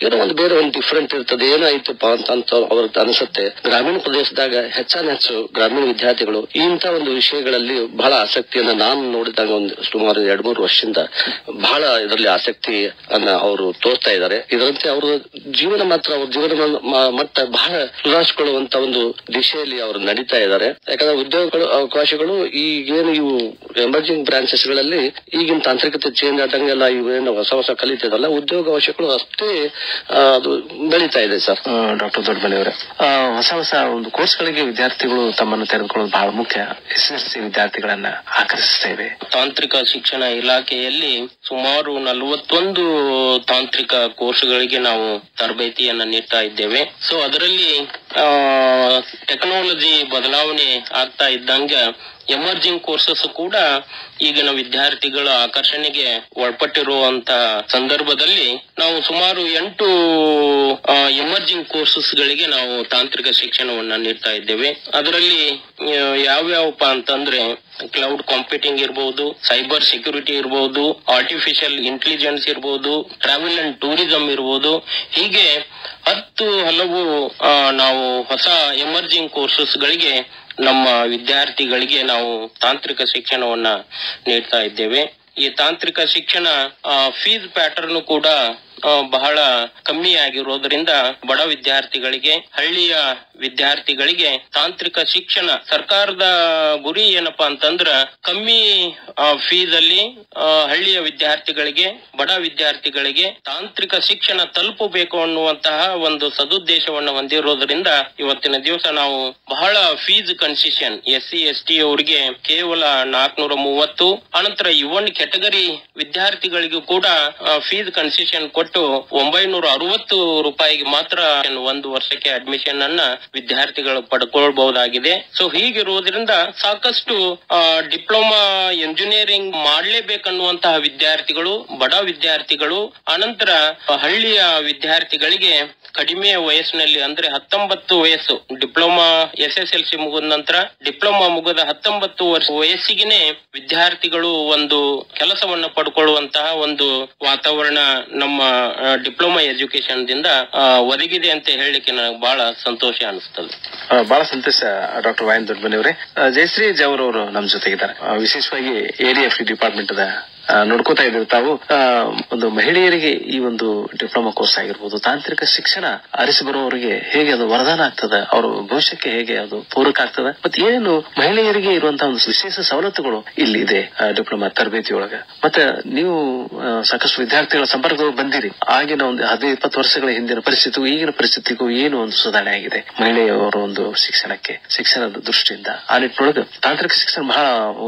ಏನೋ ಒಂದು ಬೇರೆ ಒಂದು ಡಿಫ್ರೆಂಟ್ ಇರ್ತದೆ. ಏನಾಯ್ತಪ್ಪ ಅಂತ ಅವ್ರಿಗೆ ಅನಿಸುತ್ತೆ. ಗ್ರಾಮೀಣ ಪ್ರದೇಶದಾಗ ಹೆಚ್ಚು ಗ್ರಾಮೀಣ ವಿದ್ಯಾರ್ಥಿಗಳು ಇಂಥ ಒಂದು ವಿಷಯಗಳಲ್ಲಿ ಬಹಳ ಆಸಕ್ತಿಯನ್ನ ನಾನು ನೋಡಿದಾಗ ಒಂದು ಸುಮಾರು 2-3 ವರ್ಷದಿಂದ ಬಹಳ ಇದರಲ್ಲಿ ಆಸಕ್ತಿಯನ್ನ ಅವರು ತೋರ್ತಾ ಇದ್ದಾರೆ. ಇದರಂತೆ ಅವ್ರ ಜೀವನ ಮಟ್ಟ ಬಹಳ ಸುಧಾರಿಸಿಕೊಳ್ಳುವಂತ ಒಂದು ದಿಶೆಯಲ್ಲಿ ಅವರು ನಡೀತಾ ಇದ್ದಾರೆ. ಯಾಕಂದ್ರೆ ಉದ್ಯೋಗಗಳು ಅವಕಾಶಗಳು ಈಗೇನು ಇವು ಎಮರ್ಜಿಂಗ್ ಬ್ರಾಂಚಸ್ ಗಳಲ್ಲಿ ಈಗಿನ ತಾಂತ್ರಿಕತೆ ಚೇಂಜ್ ಆದಂಗೆಲ್ಲ ಇವೇನು ಹೊಸ ಕಲಿತದಲ್ಲ, ಉದ್ಯೋಗ ಅವಕಾಶಗಳು ಅಷ್ಟೇ ಅದು ಬೆಳೀತಾ ಇದೆ ಸರ್. ಡಾಕ್ಟರ್ ದೊಡ್ಡಮನಿ ಅವರೇ, ಹೊಸ ಒಂದು ಕೋರ್ಸ್ಗಳಿಗೆ ವಿದ್ಯಾರ್ಥಿಗಳು ತಮ್ಮನ್ನು ತೆರೆದುಕೊಳ್ಳೋದು ಬಹಳ ಮುಖ್ಯ. SSLC ವಿದ್ಯಾರ್ಥಿಗಳನ್ನ ಆಕರ್ಷಿಸ್ತಾ ಇದೆ. ತಾಂತ್ರಿಕ ಶಿಕ್ಷಣ ಇಲಾಖೆಯಲ್ಲಿ ಸುಮಾರು 41 ತಾಂತ್ರಿಕ ಕೋರ್ಸ್ಗಳಿಗೆ ನಾವು ತರಬೇತಿಯನ್ನ ನೀಡ್ತಾ ಇದ್ದೇವೆ. ಸೊ ಅದರಲ್ಲಿ ಟೆಕ್ನಾಲಜಿ ಬದಲಾವಣೆ ಆಗ್ತಾ ಇದ್ದಂಗ ಎಮರ್ಜಿಂಗ್ ಕೋರ್ಸಸ್ ಕೂಡ ಈಗಿನ ವಿದ್ಯಾರ್ಥಿಗಳ ಆಕರ್ಷಣೆಗೆ ಒಳಪಟ್ಟಿರುವಂತ ಸಂದರ್ಭದಲ್ಲಿ ನಾವು ಸುಮಾರು 8 ಎಮರ್ಜಿಂಗ್ ಕೋರ್ಸಸ್ ಗಳಿಗೆ ನಾವು ತಾಂತ್ರಿಕ ಶಿಕ್ಷಣವನ್ನ ನೀಡ್ತಾ ಇದ್ದೇವೆ. ಅದರಲ್ಲಿ ಯಾವ್ಯಾವಪ್ಪ ಅಂತಂದ್ರೆ ಕ್ಲೌಡ್ ಕಂಪ್ಯೂಟಿಂಗ್ ಇರಬಹುದು, ಸೈಬರ್ ಸೆಕ್ಯೂರಿಟಿ ಇರಬಹುದು, ಆರ್ಟಿಫಿಷಿಯಲ್ ಇಂಟೆಲಿಜೆನ್ಸ್ ಇರಬಹುದು, ಟ್ರಾವೆಲ್ ಅಂಡ್ ಟೂರಿಸಂ ಇರಬಹುದು. ಹೀಗೆ 10 ಹಲವು ನಾವು ಹೊಸ ಎಮರ್ಜಿಂಗ್ ಕೋರ್ಸಸ್ ಗಳಿಗೆ ನಮ್ಮ ವಿದ್ಯಾರ್ಥಿಗಳಿಗೆ ನಾವು ತಾಂತ್ರಿಕ ಶಿಕ್ಷಣವನ್ನ ನೀಡ್ತಾ ಇದ್ದೇವೆ. ಈ ತಾಂತ್ರಿಕ ಶಿಕ್ಷಣ ಫೀಸ್ ಪ್ಯಾಟರ್ನ್ ಕೂಡ ಬಹಳ ಕಮ್ಮಿ ಆಗಿರೋದ್ರಿಂದ ಬಡ ವಿದ್ಯಾರ್ಥಿಗಳಿಗೆ, ಹಳ್ಳಿಯ ವಿದ್ಯಾರ್ಥಿಗಳಿಗೆ ತಾಂತ್ರಿಕ ಶಿಕ್ಷಣ ಸರ್ಕಾರದ ಗುರಿ ಏನಪ್ಪಾ ಅಂತಂದ್ರ ಕಮ್ಮಿ ಫೀಸ್ ಅಲ್ಲಿ ಹಳ್ಳಿಯ ವಿದ್ಯಾರ್ಥಿಗಳಿಗೆ, ಬಡ ವಿದ್ಯಾರ್ಥಿಗಳಿಗೆ ತಾಂತ್ರಿಕ ಶಿಕ್ಷಣ ತಲುಪಬೇಕು ಅನ್ನುವಂತಹ ಒಂದು ಸದುದ್ದೇಶವನ್ನು ಹೊಂದಿರೋದ್ರಿಂದ ಇವತ್ತಿನ ದಿವಸ ನಾವು ಬಹಳ ಫೀಸ್ ಕನ್ಸೆಷನ್ SC/ST ಅವರಿಗೆ ಕೇವಲ 430, ಅನಂತರ ಇವನ್ ಕ್ಯಾಟಗರಿ ವಿದ್ಯಾರ್ಥಿಗಳಿಗೂ ಕೂಡ ಫೀಸ್ ಕನ್ಸೆಷನ್ ಕೊಟ್ಟು 960 ರೂಪಾಯಿಗೆ ಮಾತ್ರ 1 ವರ್ಷಕ್ಕೆ ಅಡ್ಮಿಷನ್ ಅನ್ನ ವಿದ್ಯಾರ್ಥಿಗಳು ಪಡ್ಕೊಳ್ಬಹುದಾಗಿದೆ. ಸೊ ಹೀಗಿರುವುದರಿಂದ ಸಾಕಷ್ಟು ಡಿಪ್ಲೊಮಾ ಇಂಜಿನಿಯರಿಂಗ್ ಮಾಡ್ಲೇಬೇಕನ್ನುವಂತಹ ವಿದ್ಯಾರ್ಥಿಗಳು, ಬಡ ವಿದ್ಯಾರ್ಥಿಗಳು, ಅನಂತರ ಹಳ್ಳಿಯ ವಿದ್ಯಾರ್ಥಿಗಳಿಗೆ ಕಡಿಮೆ ವಯಸ್ಸಿನಲ್ಲಿ ಅಂದ್ರೆ 19 ವಯಸ್ಸು ಡಿಪ್ಲೊಮಾ SSLC ಮುಗಿದ ನಂತರ ಡಿಪ್ಲೊಮಾ ಮುಗಿದ 19 ವರ್ಷ ವಯಸ್ಸಿಗೆ ವಿದ್ಯಾರ್ಥಿಗಳು ಒಂದು ಕೆಲಸವನ್ನ ಪಡ್ಕೊಳ್ಳುವಂತಹ ಒಂದು ವಾತಾವರಣ ನಮ್ಮ ಡಿಪ್ಲೊಮಾ ಎಜುಕೇಶನ್ ದಿಂದ ಒದಗಿದೆ ಅಂತ ಹೇಳಲಿಕ್ಕೆ ನನಗೆ ಬಹಳ ಸಂತೋಷ ಅನಿಸ್ತದೆ. ಬಹಳ ಸಂತೋಷ ಡಾಕ್ಟರ್ ವೈ ಎನ್ ದೊಡ್ಡಮನಿ ಅವರೇ. ಜಯಶ್ರೀ ಜವರ್ ಅವರು ನಮ್ಮ ಜೊತೆಗಿದ್ದಾರೆ. ವಿಶೇಷವಾಗಿ ADFD ಡಿಪಾರ್ಟ್ಮೆಂಟ್ ನೋಡ್ಕೋತಾ ಇದ್ದೀವಿ. ತಾವು ಒಂದು ಮಹಿಳೆಯರಿಗೆ ಈ ಒಂದು ಡಿಪ್ಲೊಮಾ ಕೋರ್ಸ್ ಆಗಿರ್ಬೋದು, ತಾಂತ್ರಿಕ ಶಿಕ್ಷಣ ಅರಿಸಿ ಬರುವವರಿಗೆ ಹೇಗೆ ಅದು ವರದಾನ ಆಗ್ತದೆ, ಅವರ ಭವಿಷ್ಯಕ್ಕೆ ಹೇಗೆ ಅದು ಪೂರಕ ಆಗ್ತದೆ, ಮತ್ತೆ ಏನು ಮಹಿಳೆಯರಿಗೆ ಇರುವಂತಹ ಒಂದು ವಿಶೇಷ ಸವಲತ್ತುಗಳು ಇಲ್ಲಿ ಇದೆ ಡಿಪ್ಲೊಮಾ ತರಬೇತಿಯೊಳಗ. ಮತ್ತೆ ನೀವು ಸಾಕಷ್ಟು ವಿದ್ಯಾರ್ಥಿಗಳ ಸಂಪರ್ಕಗಳು ಬಂದಿರಿ. ಆಗಿನ ಒಂದು 15-20 ವರ್ಷಗಳ ಹಿಂದಿನ ಪರಿಸ್ಥಿತಿಗೂ ಈಗಿನ ಪರಿಸ್ಥಿತಿಗೂ ಏನು ಒಂದು ಸುಧಾರಣೆ ಆಗಿದೆ ಮಹಿಳೆಯರ ಒಂದು ಶಿಕ್ಷಣದ ದೃಷ್ಟಿಯಿಂದ. ಆ ನಿಟ್ಟಿನೊಳಗೆ ತಾಂತ್ರಿಕ ಶಿಕ್ಷಣ ಬಹಳ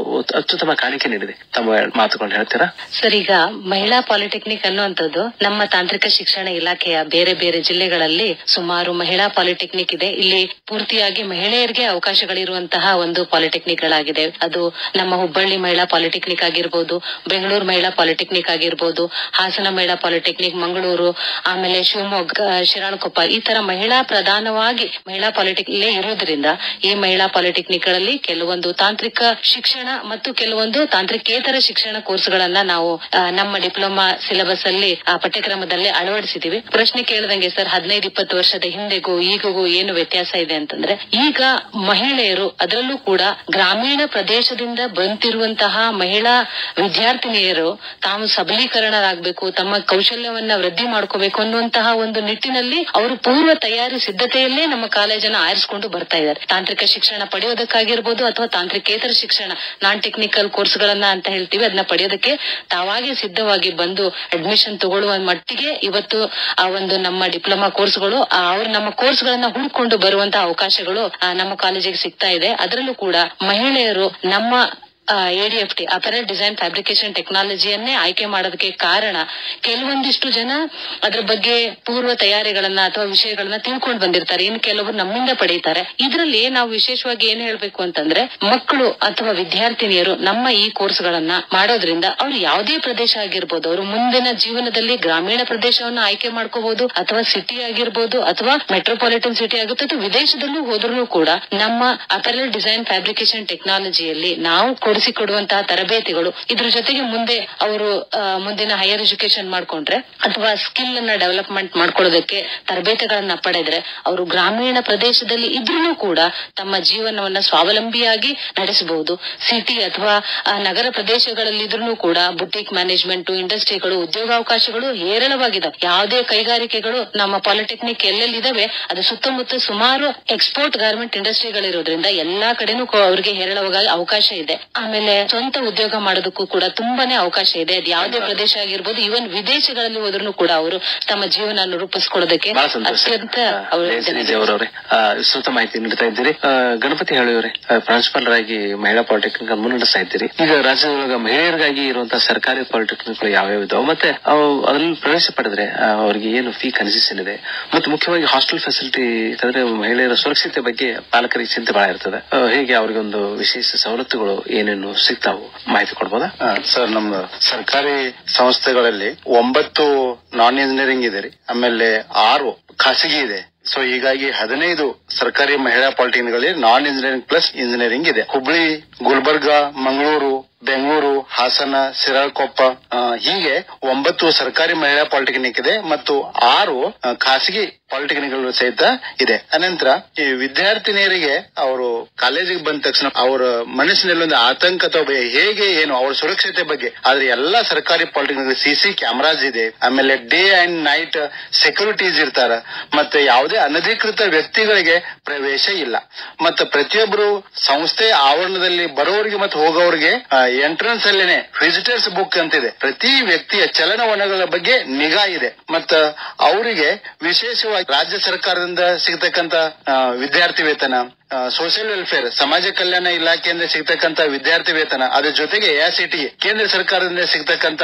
ಅತ್ಯುತ್ತಮ ಕಾಣಿಕೆ ನೀಡಿದೆ. ತಮ್ಮ ಮಾತುಗಳನ್ನು ಹೇಳ್ತೀರಾ ಸರ್? ಈಗ ಮಹಿಳಾ ಪಾಲಿಟೆಕ್ನಿಕ್ ಅನ್ನುವಂಥದ್ದು ನಮ್ಮ ತಾಂತ್ರಿಕ ಶಿಕ್ಷಣ ಇಲಾಖೆಯ ಬೇರೆ ಬೇರೆ ಜಿಲ್ಲೆಗಳಲ್ಲಿ ಸುಮಾರು ಮಹಿಳಾ ಪಾಲಿಟೆಕ್ನಿಕ್ ಇದೆ. ಇಲ್ಲಿ ಪೂರ್ತಿಯಾಗಿ ಮಹಿಳೆಯರಿಗೆ ಅವಕಾಶಗಳಿರುವಂತಹ ಒಂದು ಪಾಲಿಟೆಕ್ನಿಕ್ ಗಳಾಗಿದೆ. ಅದು ನಮ್ಮ ಹುಬ್ಬಳ್ಳಿ ಮಹಿಳಾ ಪಾಲಿಟೆಕ್ನಿಕ್ ಆಗಿರ್ಬೋದು, ಬೆಂಗಳೂರು ಮಹಿಳಾ ಪಾಲಿಟೆಕ್ನಿಕ್ ಆಗಿರ್ಬೋದು, ಹಾಸನ ಮಹಿಳಾ ಪಾಲಿಟೆಕ್ನಿಕ್, ಮಂಗಳೂರು, ಆಮೇಲೆ ಶಿವಮೊಗ್ಗ, ಶಿರಾಳಕೊಪ್ಪ, ಈ ತರ ಮಹಿಳಾ ಪ್ರಧಾನವಾಗಿ ಮಹಿಳಾ ಪಾಲಿಟೆಕ್ನಿಕ್ ಇರೋದ್ರಿಂದ ಈ ಮಹಿಳಾ ಪಾಲಿಟೆಕ್ನಿಕ್ ಗಳಲ್ಲಿ ಕೆಲವೊಂದು ತಾಂತ್ರಿಕ ಶಿಕ್ಷಣ ಮತ್ತು ಕೆಲವೊಂದು ತಾಂತ್ರಿಕೇತರ ಶಿಕ್ಷಣ ಕೋರ್ಸ್ಗಳನ್ನ ನಾವು ನಮ್ಮ ಡಿಪ್ಲೊಮಾ ಸಿಲೆಬಸ್ ಅಲ್ಲಿ ಪಠ್ಯಕ್ರಮದಲ್ಲಿ ಅಳವಡಿಸಿದೀವಿ. ಪ್ರಶ್ನೆ ಕೇಳಿದಂಗೆ ಸರ್, 15-20 ವರ್ಷದ ಹಿಂದೆಗೂ ಈಗಿಗೂ ಏನು ವ್ಯತ್ಯಾಸ ಇದೆ ಅಂತಂದ್ರೆ, ಈಗ ಮಹಿಳೆಯರು ಅದರಲ್ಲೂ ಕೂಡ ಗ್ರಾಮೀಣ ಪ್ರದೇಶದಿಂದ ಬಂದಿರುವಂತಹ ಮಹಿಳಾ ವಿದ್ಯಾರ್ಥಿನಿಯರು ತಾವು ಸಬಲೀಕರಣರಾಗಬೇಕು, ತಮ್ಮ ಕೌಶಲ್ಯವನ್ನ ವೃದ್ಧಿ ಮಾಡ್ಕೋಬೇಕು ಅನ್ನುವಂತಹ ಒಂದು ನಿಟ್ಟಿನಲ್ಲಿ ಅವರು ಪೂರ್ವ ತಯಾರಿ ಸಿದ್ಧತೆಯಲ್ಲೇ ನಮ್ಮ ಕಾಲೇಜನ್ನ ಆರಿಸಿಕೊಂಡು ಬರ್ತಾ ಇದ್ದಾರೆ. ತಾಂತ್ರಿಕ ಶಿಕ್ಷಣ ಪಡೆಯೋದಕ್ಕಾಗಿರ್ಬೋದು ಅಥವಾ ತಾಂತ್ರಿಕೇತರ ಶಿಕ್ಷಣ ನಾನ್ ಟೆಕ್ನಿಕಲ್ ಕೋರ್ಸ್ಗಳನ್ನ ಅಂತ ಹೇಳ್ತೀವಿ, ಅದನ್ನ ಪಡೆಯೋದಕ್ಕೆ ತಾವಾಗಿ ಸಿದ್ಧವಾಗಿ ಬಂದು ಅಡ್ಮಿಷನ್ ತಗೊಳ್ಳುವ ಮಟ್ಟಿಗೆ ಇವತ್ತು ಆ ಒಂದು ನಮ್ಮ ಡಿಪ್ಲೊಮಾ ಕೋರ್ಸ್ಗಳು ಅವ್ರು ನಮ್ಮ ಕೋರ್ಸ್ ಗಳನ್ನ ಹುಡ್ಕೊಂಡು ಬರುವಂತಹ ಅವಕಾಶಗಳು ನಮ್ಮ ಕಾಲೇಜಿಗೆ ಸಿಗ್ತಾ ಇದೆ. ಅದರಲ್ಲೂ ಕೂಡ ಮಹಿಳೆಯರು ನಮ್ಮ ADFT ಅಪರೆಲ್ ಡಿಸೈನ್ ಫ್ಯಾಬ್ರಿಕೇಶನ್ ಟೆಕ್ನಾಲಜಿಯನ್ನೇ ಆಯ್ಕೆ ಮಾಡೋದಕ್ಕೆ ಕಾರಣ, ಕೆಲವೊಂದಿಷ್ಟು ಜನ ಅದ್ರ ಬಗ್ಗೆ ಪೂರ್ವ ತಯಾರಿಗಳನ್ನ ಅಥವಾ ವಿಷಯಗಳನ್ನ ತಿಳ್ಕೊಂಡು ಬಂದಿರ್ತಾರೆ, ಇನ್ನು ಕೆಲವರು ನಮ್ಮಿಂದ ಪಡೀತಾರೆ. ಇದರಲ್ಲಿ ನಾವು ವಿಶೇಷವಾಗಿ ಏನ್ ಹೇಳ್ಬೇಕು ಅಂತಂದ್ರೆ, ಮಕ್ಕಳು ಅಥವಾ ವಿದ್ಯಾರ್ಥಿನಿಯರು ನಮ್ಮ ಈ ಕೋರ್ಸ್ ಗಳನ್ನ ಮಾಡೋದ್ರಿಂದ ಅವ್ರು ಯಾವುದೇ ಪ್ರದೇಶ ಆಗಿರ್ಬೋದು, ಅವರು ಮುಂದಿನ ಜೀವನದಲ್ಲಿ ಗ್ರಾಮೀಣ ಪ್ರದೇಶವನ್ನ ಆಯ್ಕೆ ಮಾಡ್ಕೋಬಹುದು, ಅಥವಾ ಸಿಟಿ ಆಗಿರ್ಬೋದು, ಅಥವಾ ಮೆಟ್ರೋಪಾಲಿಟನ್ ಸಿಟಿ ಆಗುತ್ತೆ, ಅಥವಾ ವಿದೇಶದಲ್ಲೂ ಹೋದ್ರೂ ಕೂಡ ನಮ್ಮ ಅಪರೆಲ್ ಡಿಸೈನ್ ಫ್ಯಾಬ್ರಿಕೇಶನ್ ಟೆಕ್ನಾಲಜಿಯಲ್ಲಿ ನಾವು ಕೊಡುವಂತಹ ತರಬೇತಿಗಳು, ಇದ್ರ ಜೊತೆಗೆ ಮುಂದೆ ಅವರು ಮುಂದಿನ ಹೈಯರ್ ಎಜುಕೇಶನ್ ಮಾಡ್ಕೊಂಡ್ರೆ ಅಥವಾ ಸ್ಕಿಲ್ ಅನ್ನ ಡೆವಲಪ್ಮೆಂಟ್ ಮಾಡ್ಕೊಳ್ಳೋದಕ್ಕೆ ತರಬೇತಿಗಳನ್ನ ಪಡೆದ್ರೆ ಅವರು ಗ್ರಾಮೀಣ ಪ್ರದೇಶದಲ್ಲಿ ಇದ್ರೂ ಕೂಡ ತಮ್ಮ ಜೀವನವನ್ನ ಸ್ವಾವಲಂಬಿಯಾಗಿ ನಡೆಸಬಹುದು. ಸಿಟಿ ಅಥವಾ ನಗರ ಪ್ರದೇಶಗಳಲ್ಲಿ ಇದ್ರೂ ಕೂಡ ಬುಟಿಕ್ ಮ್ಯಾನೇಜ್ಮೆಂಟ್, ಇಂಡಸ್ಟ್ರಿಗಳು, ಉದ್ಯೋಗಾವಕಾಶಗಳು ಹೇರಳವಾಗಿದೆ. ಯಾವುದೇ ಕೈಗಾರಿಕೆಗಳು ನಮ್ಮ ಪಾಲಿಟೆಕ್ನಿಕ್ ಎಲ್ಲೆಲ್ಲಿದಾವೆ ಅದು ಸುತ್ತಮುತ್ತ ಸುಮಾರು ಎಕ್ಸ್ಪೋರ್ಟ್ ಗಾರ್ಮೆಂಟ್ ಇಂಡಸ್ಟ್ರಿಗಳಿರೋದ್ರಿಂದ ಎಲ್ಲಾ ಕಡೆನೂ ಅವರಿಗೆ ಹೇರಳವಾಗಿ ಅವಕಾಶ ಇದೆ. ಆಮೇಲೆ ಸ್ವಂತ ಉದ್ಯೋಗ ಮಾಡೋದಕ್ಕೂ ಕೂಡ ತುಂಬಾನೇ ಅವಕಾಶ ಇದೆ. ಅದು ಯಾವುದೇ ಪ್ರದೇಶ ಆಗಿರ್ಬೋದು, ಇವನ್ ವಿದೇಶಗಳಲ್ಲಿ ಹೋದ್ರೂ ಕೂಡ ಅವರು ತಮ್ಮ ಜೀವನ ರೂಪಿಸ್ಕೊಳ್ಳೋದಕ್ಕೆ ಅತ್ಯಂತ ವಿಸ್ತೃತ ಮಾಹಿತಿ ನೀಡ್ತಾ ಇದ್ದೀರಿ. ಗಣಪತಿ ಹೇಳಿಯವರೇ, ಪ್ರಾಂಶುಪಾಲರಾಗಿ ಮಹಿಳಾ ಪಾಲಿಟೆಕ್ನಿಕ್ ಮುನ್ನಡೆಸ್ತಾ ಇದ್ದೀರಿ. ಈಗ ರಾಜ್ಯದೊಳಗ ಮಹಿಳೆಯರಿಗಾಗಿ ಇರುವಂತಹ ಸರ್ಕಾರಿ ಪಾಲಿಟೆಕ್ನಿಕ್ಗಳು ಯಾವ್ಯಾವ ಇದಾವೆ, ಮತ್ತೆ ಅದ್ರಲ್ಲಿ ಪ್ರವೇಶ ಪಡೆದ್ರೆ ಅವರಿಗೆ ಏನು ಫೀ ಕನ್ಸೆಷನ್ ಇದೆ, ಮತ್ತೆ ಮುಖ್ಯವಾಗಿ ಹಾಸ್ಟೆಲ್ ಫೆಸಿಲಿಟಿ ಅಂದ್ರೆ ಮಹಿಳೆಯರ ಸುರಕ್ಷತೆ ಬಗ್ಗೆ ಪಾಲಕರಿಗೆ ಚಿಂತೆ ಬಹಳ ಇರ್ತದೆ. ಹೇಗೆ ಅವ್ರಿಗೆ ಒಂದು ವಿಶೇಷ ಸವಲತ್ತುಗಳು ಏನೇನು ಸಿಗ್ತಾವು ಮಾಹಿತಿ ಕೊಡ್ಬೋದಾ? ಸರ್, ನಮ್ಮ ಸರ್ಕಾರಿ ಸಂಸ್ಥೆಗಳಲ್ಲಿ 9 ನಾನ್ ಇಂಜಿನಿಯರಿಂಗ್ ಇದೆ ರೀ, ಆಮೇಲೆ 6 ಖಾಸಗಿ ಇದೆ. ಸೊ ಹೀಗಾಗಿ 15 ಸರ್ಕಾರಿ ಮಹಿಳಾ ಪಾಲಿಟೆಕ್ನಿಕ್ಗಳಲ್ಲಿ ನಾನ್ ಇಂಜಿನಿಯರಿಂಗ್ ಪ್ಲಸ್ ಇಂಜಿನಿಯರಿಂಗ್ ಇದೆ. ಹುಬ್ಳಿ, ಗುಲ್ಬರ್ಗಾ, ಮಂಗಳೂರು, ಬೆಂಗಳೂರು, ಹಾಸನ, ಶಿರಾಳಕೊಪ್ಪ, ಹೀಗೆ 9 ಸರ್ಕಾರಿ ಮಹಿಳಾ ಪಾಲಿಟೆಕ್ನಿಕ್ ಇದೆ ಮತ್ತು 6 ಖಾಸಗಿ ಪಾಲಿಟೆಕ್ನಿಕ್ಗಳು ಸಹಿತ ಇದೆ. ಅನಂತರ ಈ ವಿದ್ಯಾರ್ಥಿನಿಯರಿಗೆ ಅವರು ಕಾಲೇಜಿಗೆ ಬಂದ ತಕ್ಷಣ ಅವರ ಮನಸ್ಸಿನಲ್ಲಿ ಒಂದು ಆತಂಕ ಅಥವಾ ಭಯ, ಹೇಗೆ ಏನು ಅವರ ಸುರಕ್ಷತೆ ಬಗ್ಗೆ. ಆದ್ರೆ ಎಲ್ಲಾ ಸರ್ಕಾರಿ ಪಾಲಿಟೆಕ್ನಿಕ್ CC ಕ್ಯಾಮರಾಸ್ ಇದೆ, ಆಮೇಲೆ ಡೇ ಅಂಡ್ ನೈಟ್ ಸೆಕ್ಯೂರಿಟೀಸ್ ಇರ್ತಾರ, ಮತ್ತೆ ಯಾವುದೇ ಅನಧಿಕೃತ ವ್ಯಕ್ತಿಗಳಿಗೆ ಪ್ರವೇಶ ಇಲ್ಲ. ಮತ್ತೆ ಪ್ರತಿಯೊಬ್ಬರು ಸಂಸ್ಥೆ ಆವರಣದಲ್ಲಿ ಬರೋರಿಗೆ ಮತ್ತು ಹೋಗೋರಿಗೆ ಎಂಟ್ರೆನ್ಸ್ ಅಲ್ಲೇನೆ ವಿಸಿಟರ್ಸ್ ಬುಕ್ ಅಂತಿದೆ. ಪ್ರತಿ ವ್ಯಕ್ತಿಯ ಚಲನವಲನಗಳ ಬಗ್ಗೆ ನಿಗಾ ಇದೆ. ಮತ್ತ ಅವರಿಗೆ ವಿಶೇಷವಾಗಿ ರಾಜ್ಯ ಸರ್ಕಾರದಿಂದ ಸಿಗತಕ್ಕಂತ ವಿದ್ಯಾರ್ಥಿ ವೇತನ, ಸೋಷಿಯಲ್ ವೆಲ್ಫೇರ್ ಸಮಾಜ ಕಲ್ಯಾಣ ಇಲಾಖೆಯಿಂದ ಸಿಗ್ತಕ್ಕಂತ ವಿದ್ಯಾರ್ಥಿ ವೇತನ, ಅದ್ರ ಜೊತೆಗೆ AICTE ಕೇಂದ್ರ ಸರ್ಕಾರದಿಂದ ಸಿಗ್ತಕ್ಕಂತ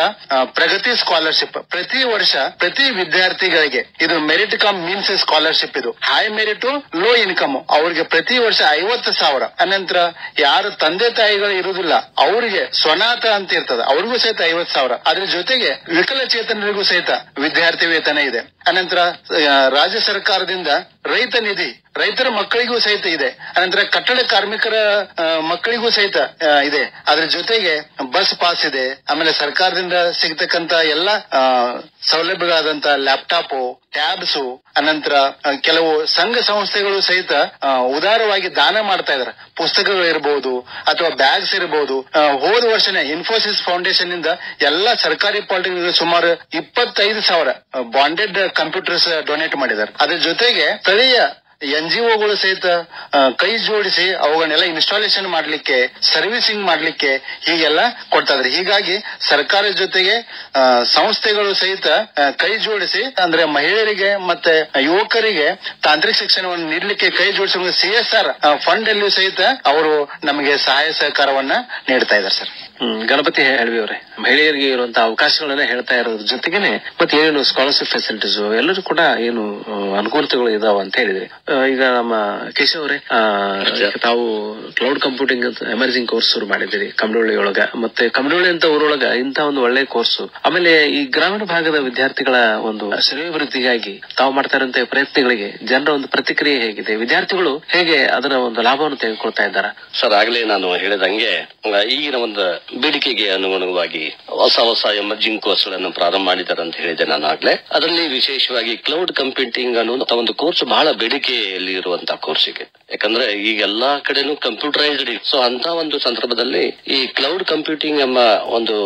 ಪ್ರಗತಿ ಸ್ಕಾಲರ್ಶಿಪ್, ಪ್ರತಿ ವರ್ಷ ಪ್ರತಿ ವಿದ್ಯಾರ್ಥಿಗಳಿಗೆ ಇದು ಮೆರಿಟ್ ಕಮ್ ಮೀನ್ಸ್ ಸ್ಕಾಲರ್ಶಿಪ್, ಇದು ಹೈ ಮೆರಿಟ್ ಲೋ ಇನ್ಕಮ್ ಅವ್ರಿಗೆ ಪ್ರತಿ ವರ್ಷ 50,000. ಅನಂತರ ಯಾರು ತಂದೆ ತಾಯಿಗಳು ಇರುವುದಿಲ್ಲ ಅವರಿಗೆ ಸ್ವನಾಥ ಅಂತ ಇರ್ತದೆ, ಅವ್ರಿಗೂ ಸಹಿತ 50,000. ಅದ್ರ ಜೊತೆಗೆ ವಿಕಲಚೇತನರಿಗೂ ಸಹಿತ ವಿದ್ಯಾರ್ಥಿ ವೇತನ ಇದೆ. ಅನಂತರ ರಾಜ್ಯ ಸರ್ಕಾರದಿಂದ ರೈತ ನಿಧಿ, ರೈತರ ಮಕ್ಕಳಿಗೂ ಸಹಿತ ಇದೆ. ಅನಂತರ ಕಟ್ಟಡ ಕಾರ್ಮಿಕರ ಮಕ್ಕಳಿಗೂ ಸಹಿತ ಇದೆ. ಅದ್ರ ಜೊತೆಗೆ ಬಸ್ ಪಾಸ್ ಇದೆ. ಆಮೇಲೆ ಸರ್ಕಾರದಿಂದ ಸಿಗ್ತಕ್ಕಂತ ಎಲ್ಲ ಸೌಲಭ್ಯಗಳಾದಂತ ಲ್ಯಾಪ್ಟಾಪ್, ಟ್ಯಾಬ್ಸ್, ಅನಂತರ ಕೆಲವು ಸಂಘ ಸಂಸ್ಥೆಗಳು ಸಹಿತ ಉದಾರವಾಗಿ ದಾನ ಮಾಡ್ತಾ ಇದಾರೆ. ಪುಸ್ತಕಗಳು ಇರಬಹುದು ಅಥವಾ ಬ್ಯಾಗ್ಸ್ ಇರಬಹುದು. ಹೋದ ವರ್ಷನೇ ಇನ್ಫೋಸಿಸ್ ಫೌಂಡೇಶನ್ ಇಂದ ಎಲ್ಲಾ ಸರ್ಕಾರಿ ಪಾಲಿಟೆಕ್ನಿಕ್ ಸುಮಾರು 25,000 ಬಾಂಡೆಡ್ ಕಂಪ್ಯೂಟರ್ಸ್ ಡೊನೇಟ್ ಮಾಡಿದ್ದಾರೆ. ಅದ್ರ ಜೊತೆಗೆ ಸ್ಥಳೀಯ NGOಗಳು ಸಹಿತ ಕೈ ಜೋಡಿಸಿ ಅವುಗಳನ್ನೆಲ್ಲ ಇನ್ಸ್ಟಾಲೇಷನ್ ಮಾಡ್ಲಿಕ್ಕೆ, ಸರ್ವಿಸಿಂಗ್ ಮಾಡ್ಲಿಕ್ಕೆ ಹೀಗೆಲ್ಲ ಕೊಡ್ತಾ ಇದ್ದಾರೆ. ಹೀಗಾಗಿ ಸರ್ಕಾರದ ಜೊತೆಗೆ ಸಂಸ್ಥೆಗಳು ಸಹಿತ ಕೈ ಜೋಡಿಸಿ, ಅಂದ್ರೆ ಮಹಿಳೆಯರಿಗೆ ಮತ್ತೆ ಯುವಕರಿಗೆ ತಾಂತ್ರಿಕ ಶಿಕ್ಷಣವನ್ನು ನೀಡಲಿಕ್ಕೆ ಕೈ ಜೋಡಿಸಿ CSR ಫಂಡ್ ಅಲ್ಲಿಯೂ ಸಹಿತ ಅವರು ನಮಗೆ ಸಹಾಯ ಸಹಕಾರವನ್ನ ನೀಡ್ತಾ ಇದ್ದಾರೆ ಸರ್. ಗಣಪತಿ ಹೆಳ್ವಿ ಅವರೇ, ಮಹಿಳೆಯರಿಗೆ ಇರುವಂತಹ ಅವಕಾಶಗಳನ್ನ ಹೇಳ್ತಾ ಇರೋದ್ರ ಜೊತೆಗೇನೆ ಮತ್ತೆ ಏನು ಸ್ಕಾಲರ್ಶಿಪ್ ಫೆಸಿಲಿಟೀಸ್ ಎಲ್ಲರೂ ಕೂಡ ಏನು ಅನುಕೂಲತೆಗಳು ಇದಾವ ಅಂತ ಹೇಳಿದ್ರಿ. ಈಗ ನಮ್ಮ ಕೇಶವ್ ಅವರೇ, ತಾವು ಕ್ಲೌಡ್ ಕಂಪ್ಯೂಟಿಂಗ್ ಎಮರ್ಜಿಂಗ್ ಕೋರ್ಸ್ ಶುರು ಮಾಡಿದ್ದೀರಿ ಕಮಡೊಳ್ಳಿ ಒಳಗ. ಮತ್ತೆ ಕಮಡೊಳ್ಳಿ ಅಂತ ಊರೊಳಗ ಇಂತ ಒಂದು ಒಳ್ಳೆ ಕೋರ್ಸ್. ಆಮೇಲೆ ಈ ಗ್ರಾಮೀಣ ಭಾಗದ ವಿದ್ಯಾರ್ಥಿಗಳ ಒಂದು ಶ್ರೇಯೋಭಿವೃದ್ಧಿಗಾಗಿ ತಾವು ಮಾಡ್ತಾ ಇರುವಂತಹ ಪ್ರಯತ್ನಗಳಿಗೆ ಜನರ ಒಂದು ಪ್ರತಿಕ್ರಿಯೆ ಹೇಗಿದೆ? ವಿದ್ಯಾರ್ಥಿಗಳು ಹೇಗೆ ಅದರ ಒಂದು ಲಾಭವನ್ನು ತೆಗೆದುಕೊಳ್ತಾ ಇದ್ದಾರೆ? ಸರ್, ಆಗ್ಲೇ ನಾನು ಹೇಳಿದಂಗೆ ಈಗಿನ ಒಂದು ಬೇಡಿಕೆಗೆ ಅನುಗುಣವಾಗಿ ಹೊಸ ಎಮರ್ಜಿಂಗ್ ಕೋರ್ಸ್ ಗಳನ್ನು ಪ್ರಾರಂಭ ಮಾಡಿದ್ದಾರೆ ಅಂತ ಹೇಳಿದೆ ನಾನು ಆಗ್ಲೇ. ಅದರಲ್ಲಿ ವಿಶೇಷವಾಗಿ ಕ್ಲೌಡ್ ಕಂಪ್ಯೂಟಿಂಗ್ ಅನ್ನುವಂತ ಒಂದು ಕೋರ್ಸ್ ಬಹಳ ಬೇಡಿಕೆಯಲ್ಲಿ ಇರುವಂತಹ ಕೋರ್ಸಿಗೆ. ಯಾಕಂದ್ರೆ ಈಗ ಎಲ್ಲಾ ಕಡೆನೂ ಕಂಪ್ಯೂಟರೈಸ್ಡ್. ಸೊ ಅಂತ ಒಂದು ಸಂದರ್ಭದಲ್ಲಿ ಈ ಕ್ಲೌಡ್ ಕಂಪ್ಯೂಟಿಂಗ್ ಎಂಬ ಒಂದು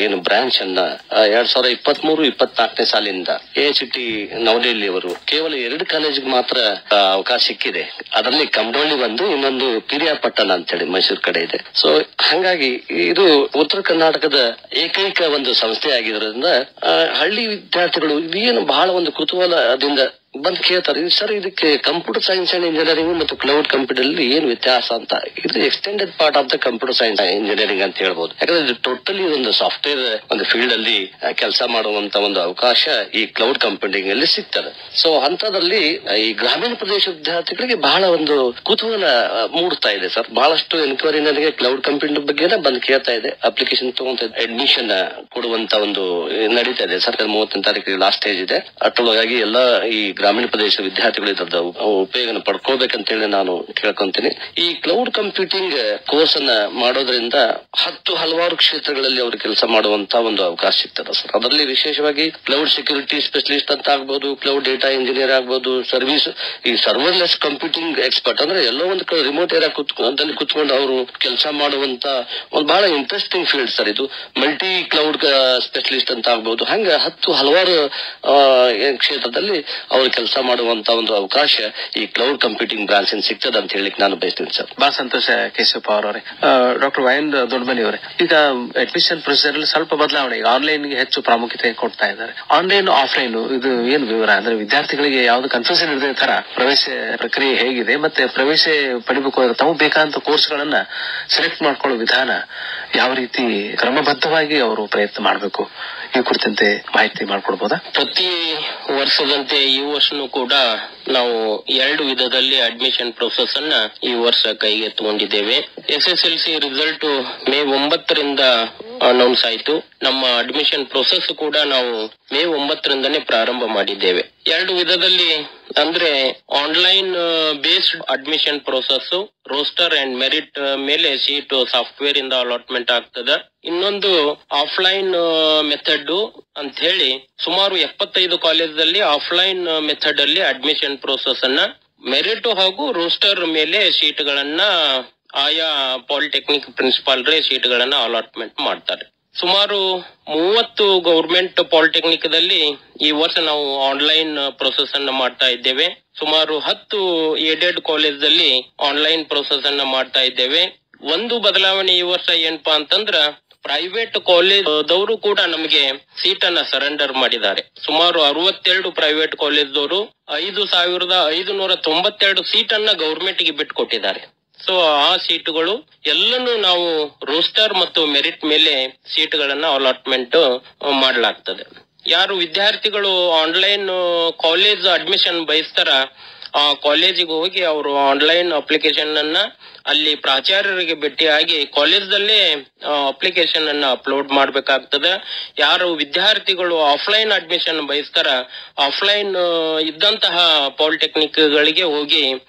ಏನು ಬ್ರಾಂಚ್ ಅನ್ನ 2023-24 ಸಾಲಿನಿಂದ AICTE ನವದೆಹಲಿ ಅವರು ಕೇವಲ 2 ಕಾಲೇಜಿಗೆ ಮಾತ್ರ ಅವಕಾಶ ಸಿಕ್ಕಿದೆ. ಅದರಲ್ಲಿ ಕಮಡೊಳ್ಳಿ ಒಂದು, ಇನ್ನೊಂದು ಪಿರಿಯಾಪಟ್ಟಣ ಅಂತ ಹೇಳಿ ಮೈಸೂರು ಕಡೆ ಇದೆ. ಸೊ ಹಾಗಾಗಿ ಇದು ಉತ್ತರ ಕರ್ನಾಟಕದ ಏಕೈಕ ಒಂದು ಸಂಸ್ಥೆ ಆಗಿರೋದ್ರಿಂದ ಹಳ್ಳಿ ವಿದ್ಯಾರ್ಥಿಗಳು ಇದೇನು ಬಹಳ ಒಂದು ಕುತೂಹಲದಿಂದ ಬಂದ್ ಕೇಳ್ತಾರೆ, ಸರ್ ಇದಕ್ಕೆ ಕಂಪ್ಯೂಟರ್ ಸೈನ್ಸ್ ಅಂಡ್ ಇಂಜಿನಿಯರಿಂಗ್ ಮತ್ತು ಕ್ಲೌಡ್ ಕಂಪ್ಯೂಟರ್ ಅಲ್ಲಿ ಏನು ವ್ಯತ್ಯಾಸ ಅಂತ. ಇದು extended part of the computer science engineering ಅಂತ ಹೇಳ್ಬೋದು. ಯಾಕಂದ್ರೆ ಇದು ಟೋಟಲಿ ಒಂದು ಸಾಫ್ಟ್ವೇರ್ ಒಂದು ಫೀಲ್ಡ್ ಅಲ್ಲಿ ಕೆಲಸ ಮಾಡುವಂತ ಒಂದು ಅವಕಾಶ ಈ ಕ್ಲೌಡ್ ಕಂಪ್ಯೂಟಿಂಗ್ ಅಲ್ಲಿ ಸಿಗ್ತದೆ. ಸೊ ಅಂತದ್ರಲ್ಲಿ ಈ ಗ್ರಾಮೀಣ ಪ್ರದೇಶ ವಿದ್ಯಾರ್ಥಿಗಳಿಗೆ ಬಹಳ ಒಂದು ಕುತೂಹಲ ಮೂಡ್ತಾ ಇದೆ ಸರ್. ಬಹಳಷ್ಟು ಎನ್ಕ್ವೈರಿ ನನಗೆ ಕ್ಲೌಡ್ ಕಂಪ್ಯೂಟಿಂಗ್ ಬಗ್ಗೆ ಬಂದ್ ಕೇಳ್ತಾ ಇದೆ. ಅಪ್ಲಿಕೇಶನ್ ತಗೊಂತ ಅಡ್ಮಿಷನ್ ಕೊಡುವಂತ ಒಂದು ನಡೀತಾ ಇದೆ ಸರ್. 30ನೇ ತಾರೀಕು ಲಾಸ್ಟ್ ಸ್ಟೇಜ್ ಇದೆ. ಅಷ್ಟೊಳಗಾಗಿ ಎಲ್ಲ ಈ ಗ್ರಾಮೀಣ ಪ್ರದೇಶ ವಿದ್ಯಾರ್ಥಿಗಳು ಇದರ ಉಪಯೋಗ ಪಡ್ಕೋಬೇಕಂತ ಹೇಳಿ ನಾನು ಕೇಳ್ಕೊಂತೀನಿ. ಈ ಕ್ಲೌಡ್ ಕಂಪ್ಯೂಟಿಂಗ್ ಕೋರ್ಸ್ ಅನ್ನ ಮಾಡೋದ್ರಿಂದ ಹಲವಾರು ಕ್ಷೇತ್ರಗಳಲ್ಲಿ ಅವರು ಕೆಲಸ ಮಾಡುವಂತ ಒಂದು ಅವಕಾಶ ಸಿಗ್ತದೆ ಸರ್. ಅದರಲ್ಲಿ ವಿಶೇಷವಾಗಿ ಕ್ಲೌಡ್ ಸೆಕ್ಯೂರಿಟಿ ಸ್ಪೆಷಲಿಸ್ಟ್ ಅಂತ ಆಗ್ಬಹುದು, ಕ್ಲೌಡ್ ಡೇಟಾ ಇಂಜಿನಿಯರ್ ಆಗ್ಬಹುದು, ಈ ಸರ್ವರ್ಲೆಸ್ ಕಂಪ್ಯೂಟಿಂಗ್ ಎಕ್ಸ್ಪರ್ಟ್ ಅಂದ್ರೆ ಎಲ್ಲೋ ಒಂದು ರಿಮೋಟ್ ಏರಿಯಾ ಕುತ್ಕೊಂಡು ಅವರು ಕೆಲಸ ಮಾಡುವಂತ ಒಂದು ಬಹಳ ಇಂಟ್ರೆಸ್ಟಿಂಗ್ ಫೀಲ್ಡ್ ಸರ್ ಇದು. ಮಲ್ಟಿ ಕ್ಲೌಡ್ ಸ್ಪೆಷಲಿಸ್ಟ್ ಅಂತ ಆಗ್ಬಹುದು. ಹಂಗ ಹಲವಾರು ಕ್ಷೇತ್ರದಲ್ಲಿ ಅವರು ಕೆಲಸ ಮಾಡುವಂತ ಒಂದು ಅವಕಾಶ ಈ ಕ್ಲೌಡ್ ಕಂಪ್ಯೂಟಿಂಗ್ ಬ್ರಾಂಚ್ ಸಿಗ್ತದೆ ಅಂತ ಹೇಳಿಕ್ ನಾನು ಬಯಸ್ತೀನಿ ಸರ್. ಬಹಳ ಸಂತೋಷ ಕೇಶವಪ್ಪ ಅವರೇ. ಡಾಕ್ಟರ್ ವೈಎನ್ ದೊಡ್ಡಮನಿ ಅವರೇ, ಈಗ ಅಡ್ಮಿಷನ್ ಪ್ರೊಸೀಜರ್ ಅಲ್ಲಿ ಸ್ವಲ್ಪ ಬದಲಾವಣೆ, ಈಗ ಆನ್ಲೈನ್ ಗೆ ಹೆಚ್ಚು ಪ್ರಾಮುಖ್ಯತೆ ಕೊಡ್ತಾ ಇದ್ದಾರೆ. ಆನ್ಲೈನ್ ಆಫ್ಲೈನ್ ಇದು ಏನು ವಿವರ ಅಂದ್ರೆ ವಿದ್ಯಾರ್ಥಿಗಳಿಗೆ ಯಾವ್ದು ಕನ್ಫ್ಯೂಷನ್ ಇರದೇ ತರ ಪ್ರವೇಶ ಪ್ರಕ್ರಿಯೆ ಹೇಗಿದೆ, ಮತ್ತೆ ಪ್ರವೇಶ ಪಡಿಬೇಕು ತಮಗೆ ಬೇಕಾದಂತ ಕೋರ್ಸ್ ಗಳನ್ನ ಸೆಲೆಕ್ಟ್ ಮಾಡ್ಕೊಳ್ಳೋ ವಿಧಾನ ಯಾವ ರೀತಿ ಕ್ರಮಬದ್ಧವಾಗಿ ಅವರು ಪ್ರಯತ್ನ ಮಾಡಬೇಕು, ಈ ಕುರಿತಂತೆ ಮಾಹಿತಿ ಮಾಡ್ಕೊಡ್ಬೋದಾ? ಪ್ರತಿ ವರ್ಷದಂತೆ ಈ ವರ್ಷನೂ ಕೂಡ ನಾವು 2 ವಿಧದಲ್ಲಿ ಅಡ್ಮಿಷನ್ ಪ್ರೊಸೆಸ್ ಅನ್ನ ಈ ವರ್ಷ ಕೈಗೆತ್ತಿಕೊಂಡಿದ್ದೇವೆ. SSLC ರಿಸಲ್ಟ್ ಮೇ 9ರಿಂದ ಅನೌನ್ಸ್ ಆಯಿತು. ನಮ್ಮ ಅಡ್ಮಿಷನ್ ಪ್ರೊಸೆಸ್ ಕೂಡ ನಾವು ಮೇ 9ರಿಂದನೇ ಪ್ರಾರಂಭ ಮಾಡಿದ್ದೇವೆ. 2 ವಿಧದಲ್ಲಿ ಅಂದ್ರೆ online based admission process, roster and merit ಮೇಲೆ ಸೀಟ್ ಸಾಫ್ಟ್ವೇರ್ ಇಂದ ಅಲಾಟ್ಮೆಂಟ್ ಆಗ್ತದೆ. ಇನ್ನೊಂದು ಆಫ್ಲೈನ್ ಮೆಥಡ್ ಅಂತ ಹೇಳಿ ಸುಮಾರು 75 ಕಾಲೇಜಲ್ಲಿ ಆಫ್ಲೈನ್ ಮೆಥಡ್ ಅಲ್ಲಿ ಅಡ್ಮಿಷನ್ ಪ್ರೋಸೆಸ್ ಅನ್ನ ಮೆರಿಟ್ ಹಾಗೂ ರೋಸ್ಟರ್ ಮೇಲೆ ಸೀಟ್ಗಳನ್ನ ಆಯಾ ಪಾಲಿಟೆಕ್ನಿಕ್ ಪ್ರಿನ್ಸಿಪಾಲ್ರೇ ಸೀಟ್ಗಳನ್ನ ಅಲಾಟ್ಮೆಂಟ್ ಮಾಡ್ತಾರೆ. ಸುಮಾರು 30 ಗವರ್ಮೆಂಟ್ ಪಾಲಿಟೆಕ್ನಿಕ್ ದಲ್ಲಿ ಈ ವರ್ಷ ನಾವು ಆನ್ಲೈನ್ ಪ್ರೊಸೆಸ್ ಅನ್ನ ಮಾಡ್ತಾ ಇದ್ದೇವೆ. ಸುಮಾರು 10 ಏಡೆಡ್ ಕಾಲೇಜಲ್ಲಿ ಆನ್ಲೈನ್ ಪ್ರೊಸೆಸ್ ಅನ್ನ ಮಾಡ್ತಾ ಇದ್ದೇವೆ. ಒಂದು ಬದಲಾವಣೆ ಈ ವರ್ಷ ಏನಪ್ಪಾ ಅಂತಂದ್ರ ಪ್ರೈವೇಟ್ ಕಾಲೇಜ್ ದವರು ಕೂಡ ನಮಗೆ ಸೀಟ್ ಅನ್ನ ಸರೆಂಡರ್ ಮಾಡಿದ್ದಾರೆ. ಸುಮಾರು 62 ಪ್ರೈವೇಟ್ ಕಾಲೇಜ್ದವರು 5,592 ಸೀಟ್ ಅನ್ನ ಗವರ್ಮೆಂಟ್ ಗೆ ಬಿಟ್ಟುಕೊಟ್ಟಿದ್ದಾರೆ. ಸೊ ಆ ಸೀಟುಗಳು ಎಲ್ಲನೂ ನಾವು ರೋಸ್ಟರ್ ಮತ್ತು ಮೆರಿಟ್ ಮೇಲೆ ಸೀಟ್ಗಳನ್ನ ಅಲಾಟ್ಮೆಂಟ್ ಮಾಡಲಾಗ್ತದೆ. ಯಾರು ವಿದ್ಯಾರ್ಥಿಗಳು ಆನ್ಲೈನ್ ಕಾಲೇಜ್ ಅಡ್ಮಿಷನ್ ಬಯಸ್ತಾರ ಕಾಲೇಜಿಗೆ ಹೋಗಿ ಅವರು ಆನ್ಲೈನ್ ಅಪ್ಲಿಕೇಶನ್ ಅನ್ನ ಅಲ್ಲಿ ಪ್ರಾಚಾರ್ಯರಿಗೆ ಭೇಟಿಯಾಗಿ ಕಾಲೇಜಲ್ಲೇ ಅಪ್ಲಿಕೇಶನ್ ಅನ್ನ ಅಪ್ಲೋಡ್ ಮಾಡ್ಬೇಕಾಗ್ತದೆ. ಯಾರು ವಿದ್ಯಾರ್ಥಿಗಳು ಆಫ್ಲೈನ್ ಅಡ್ಮಿಷನ್ ಬಯಸ್ತಾರ ಆಫ್ಲೈನ್ ಇದ್ದಂತಹ ಪಾಲಿಟೆಕ್ನಿಕ್ ಗಳಿಗೆ ಹೋಗಿ